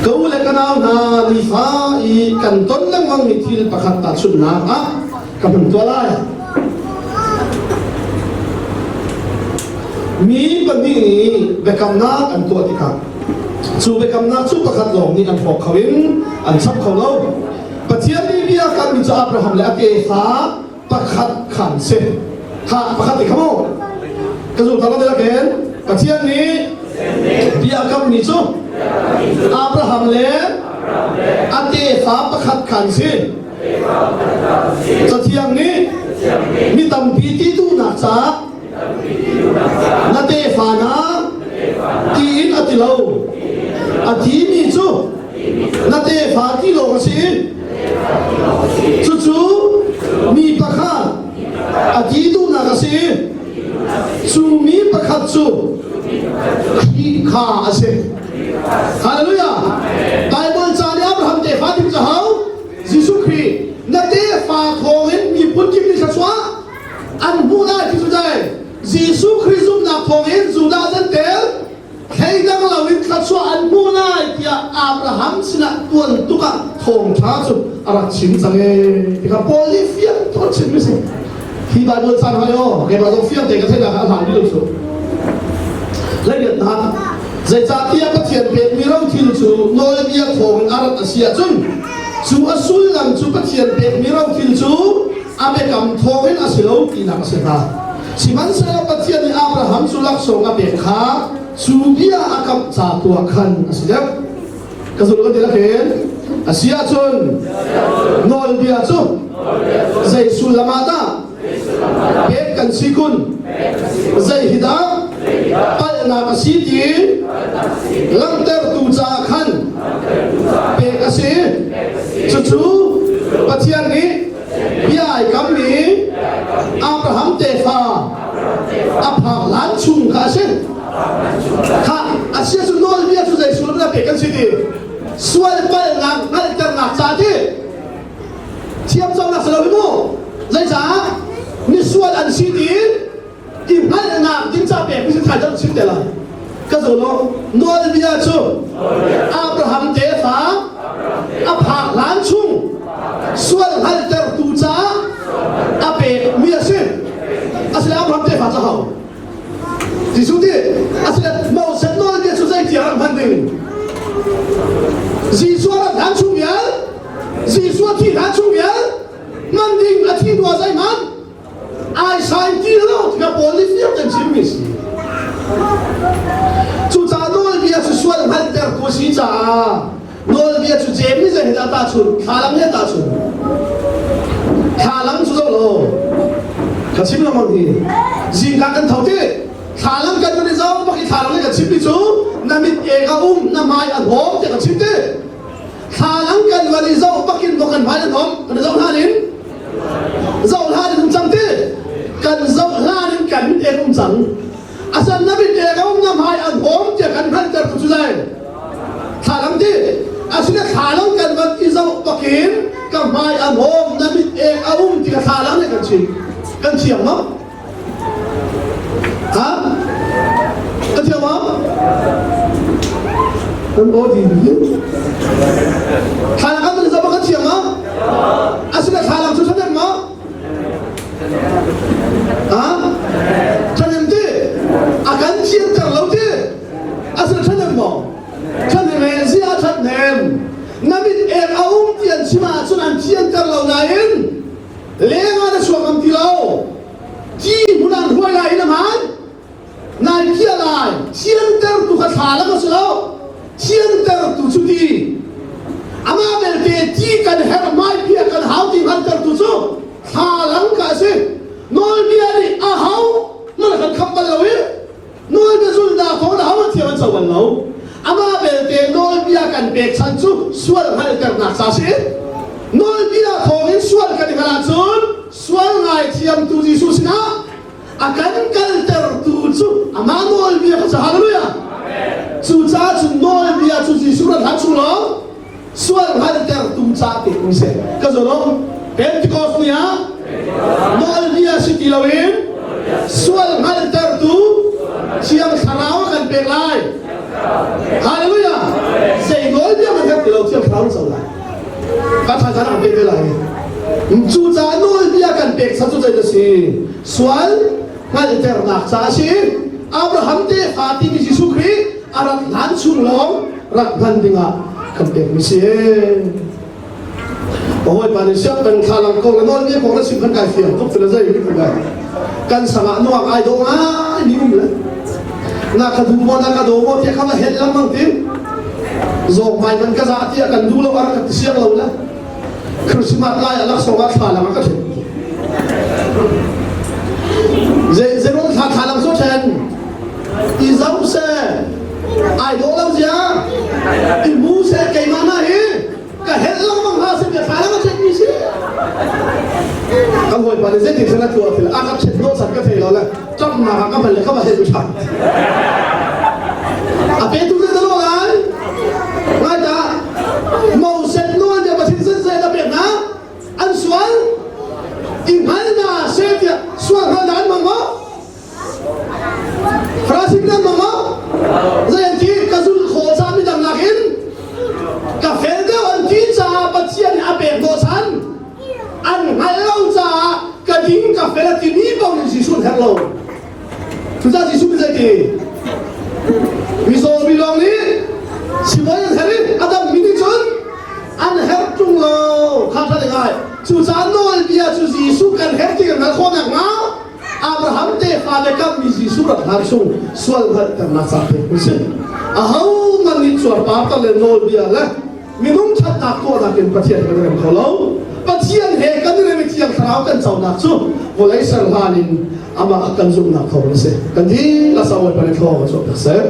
กูเลยกันเอาหน้าลิฟ้าอีกันต้นเรื่องมังมิทิลประคัตตัดสุนนะอ่ะกับเป็นตัวไรมีปัญหาเบกำนักอันตัวที่ครับสู่เบกำนักสู่ประคัตหลงนี่อันพกเขาวินอันชับเขาเราปัจจัยนี้มีอาการมีจะอับราฮัมและเกฟ้าประคัตขันเสข้าประคัตติขโมยกระสุนตลอดเลยละเกณฑ์ปัจจัยนี้มีอาการมีจู่อับราฮัมและเกฟ้าประคัตขันเสจะเที่ยงนี้มีตั้มปีที่ดูนักษานาเตฟานาทีอินอติโลอธิมีจู่นาเตฟาที่โลกสิจู่มีประคัตอธิดูนักสิจู่มีประคัตจู่ขีข้าสิฮาเลลูยาไบเบิลจารีอับราฮัมเตฟาที่จะเอายิสุคริสต์นาเตฟาทองเห็นมีพุทธิมิชสวะอันผู้ได้ที่สุดใจ ทงท้าสุดอารักชิมสังเกตครับโพลิเฟียต้นชิมไม่สิที่ไบเบิลสั่งให้โอ้เก็บมาตรงเฟียเด็กก็ใช่ไหมครับทางที่เราสูและเดี๋ยวนะใจจ่าเทียบกับเทียนเป็ดมีเราที่เราสูโนเลเบียทงอารักอาเซียจุนสูอสุลลังสูกับเทียนเป็ดมีเราที่เราสูอาเบกำทงให้อาเซียเราที่นักเสียท่าสิมันเสนากับเทียนในอับราฮัมสุลักส่งอาเบกขาสูเบียอากับจ่าตัวขันอาเซียก็สุดก็เดี๋ยวเห็นอาเซียจุนโนเลเบียจุนใจสุลมาตาเป็ดกันสิกุนใจฮิดาปัลนากัสิตีลังเตอร์ตูจาขันเป็ดกัสิจู่ๆปัจจัยนี้พี่ไอ้คำนี้อับราฮัมเตฟาอับราฮัมล้านชุ่มข้าเช่นข้าอาเซียจุนโนเบียจุใจสุลมาเป็ดกันสิตีส่วนปัลนานั่นจะหนักจ้าที่เทียมจงนักสลาวิโมใจจ้านี่ส่วนอันสิตีที่ให้หนักยิ่งจะเป็ดไม่ใช่ใครจะชิดเดล่ะก็จะรู้โนเบียจุอับราฮัมเตฟาอับราฮัมล้านชุ่มส่วนให้เตอร์ตูจ้าอาเปมีอาชีพอาศัยอับราฮัมเตฟาจะเอาที่สุดที่อาศัยโมเสสโนเบียจุใจที่อับราฮัมดึงจีส่วนล้านชุ่มเยอะจีส่วนที่ล้านชุ่มเยอะมันดึงอาทิตย์ตัวใจมันไอ้ชายที่เราที่โพลิฟีเป็นชิมิสจุดจ้าโนเบียจุส่วนให้เตอร์ตัวสีจ้าโนเบียจุเจมิจะเห็นตาชุนขาลังเนี่ยตาชุนขาลังจุดโลขัดชิมละมันดีจิงกันเท่าที่ขาลังกันมันจะเอาพวกที่ขาลังเนี่ยขัดชิมดิจูน้ำมิดเอกอุ้มน้ำไม้อันหอมจะขัดชิมดิขาลังกันวันนี้เจ้าพวกกินพวกกันไม้อันหอมกันเจ้าท่านินเจ้าท่านินจังที่กันเจ้าท่านินกันมิดเอกอุ้มจังอาศัยน้ำมิดเอกอุ้มน้ำไม้อันหอมจะกันพันจะกุศลขาลังที่อาศัยขาลังกันวันที่เจ้าพวกกินกับไม้อันหอมน้ำมิดเอกอุ้มที่ขาลังเนี่ยกันชิมกันเฉียงมั้งฮะกันเฉียงมั้งนั่นโอ้ดีขาลังกันมันจะมากันเฉียงมั้งอาศัยขาลังชุดนั้นมั้งฮะท่านยังที่อาการเฉียงจากเราที่อาศัยท่านยังมั้งท่านยังเห็นสิอาท่านเห็นน้ำมิดเอกอุ้มที่อันชิมาส่วนอันเฉียงจากเราไหนเลี้ยงอะไรช่วงคำที่เราที่มุนันหัวไหลนะมันนายเกี่ยอะไรเชียงเตอร์ตุขัดขาแล้วก็สุดแล้วเชียงเตอร์ตุชุดีอามาเบลเตที่กันเฮร์ไม่เพียกันหาวที่พันเตอร์ตุชุขาลังกันสิโนลเบียนี่อาหาวนั่นกันคำบัลลวิโนลเบียสุดดาของเราเที่ยวมันจะวันเราอามาเบลเตโนลเบียกันเบกชันชุส่วนให้กันนักซาสิโนลเบียของอินส่วนกันขนาดจุดส่วนไงเทียมตูจีสุสินะอาการกันเตอร์ตูจูอามาโนลเบียก็จะฮาเลลูยาจูจ้าจูโนลเบียจูจีสุรัตหัดชุลส่วนให้เตอร์ตูจ้าเด็กมิเซ่ก็จะรู้เป็นที่กอสเนี่ยโนลเบียสิติลาวินส่วนให้เตอร์ตูเชียงสาราวกันเป็นไรฮาเลลูยาเซ่โนลเบียมันจะติลาเชียงสาราวสักไรก็ท่านจะทำเป็นไรจูจ้าโนลเบียกันเป็กสัจจะได้สิส่วนนั่นเตอร์นักซาสิอับราฮัมเตฟาติมิจิสุครีอารักหลานชุนลงรักกันดิ่งอ่ะกันเป็กมิเซ่โอ้ยปานิเซียเป็นข้าลังกงโนลเบียของเราสิบพันกายเฟียทุกฟิลเซ่ยิ่งกันกันสมัครนัวไอดงอ่ะนี่มึงเลยนักดูโมที่เขามาเห็นแล้วมั้งทีโจมไปมันก็จะที่กันดูแล้วว่ากันเสียงเราละคริสต์มาสไล่ลักษณะขาลังก็ถึงเจรุ่งขาลังสุดเช่นอีเจ้าเซ่ไอ้โดนเราเสียอีมูเซ่เกี่ยมาหน้าฮีก็เห็นแล้วมั้งฮะเสียขาลังก็เช่นนี้สิก็หวยปานิเซติสนัดตัวที่อากับเช็ดโน้ตสักก็เทแล้วแหละจ้องมาก็มันเลยเข้ามาเห็นผู้ชายอาเป็นทุกเรื่องตลอดเลยไม่จ้าโมเสสโน้ตเดี๋ยวมาทิ้งเส้นเส้นระเบียบนะอันส่วนอีกพันนาเสียส่วนขนาดมั้งมั้งฟราสิกนั้นมั้งมั้งจะยังที่กระสุนโคจามิดังนักอินกับเฟลเดอร์อันที่จะป ทิ้งกับเฟลที่นี้บอกในสิสุนแห่งเราทุกท่านสิสุนไม่ใช่กี่วิโซวิลองนี้สิวันยังเห็นอาดัมมินิชนอันเห็นจุงเราข้าท่านยังไงสุสานโนเอลเบียสุสิสุกันเห็นที่กันนั้นคนอย่างนั้นอับราฮัมเตฟาเลกัมมิสิสุรัตหาริสุสวลหัดกันนักสัตย์คุณเสียอาหูมันนิสวรปาตเลโนเบียละมีนุ่งชัดตักตัวนักเป็นประเทศกันเรื่องเขาเราประเทศเฮกันนี่ไม่เที่ยงสาวกันเจ้านักสู้วันนี้สังหารินอามากันซุ่มนักเขาเลยกันที่ละสาวไปเป็นเขาก็จบแล้วเสร็จ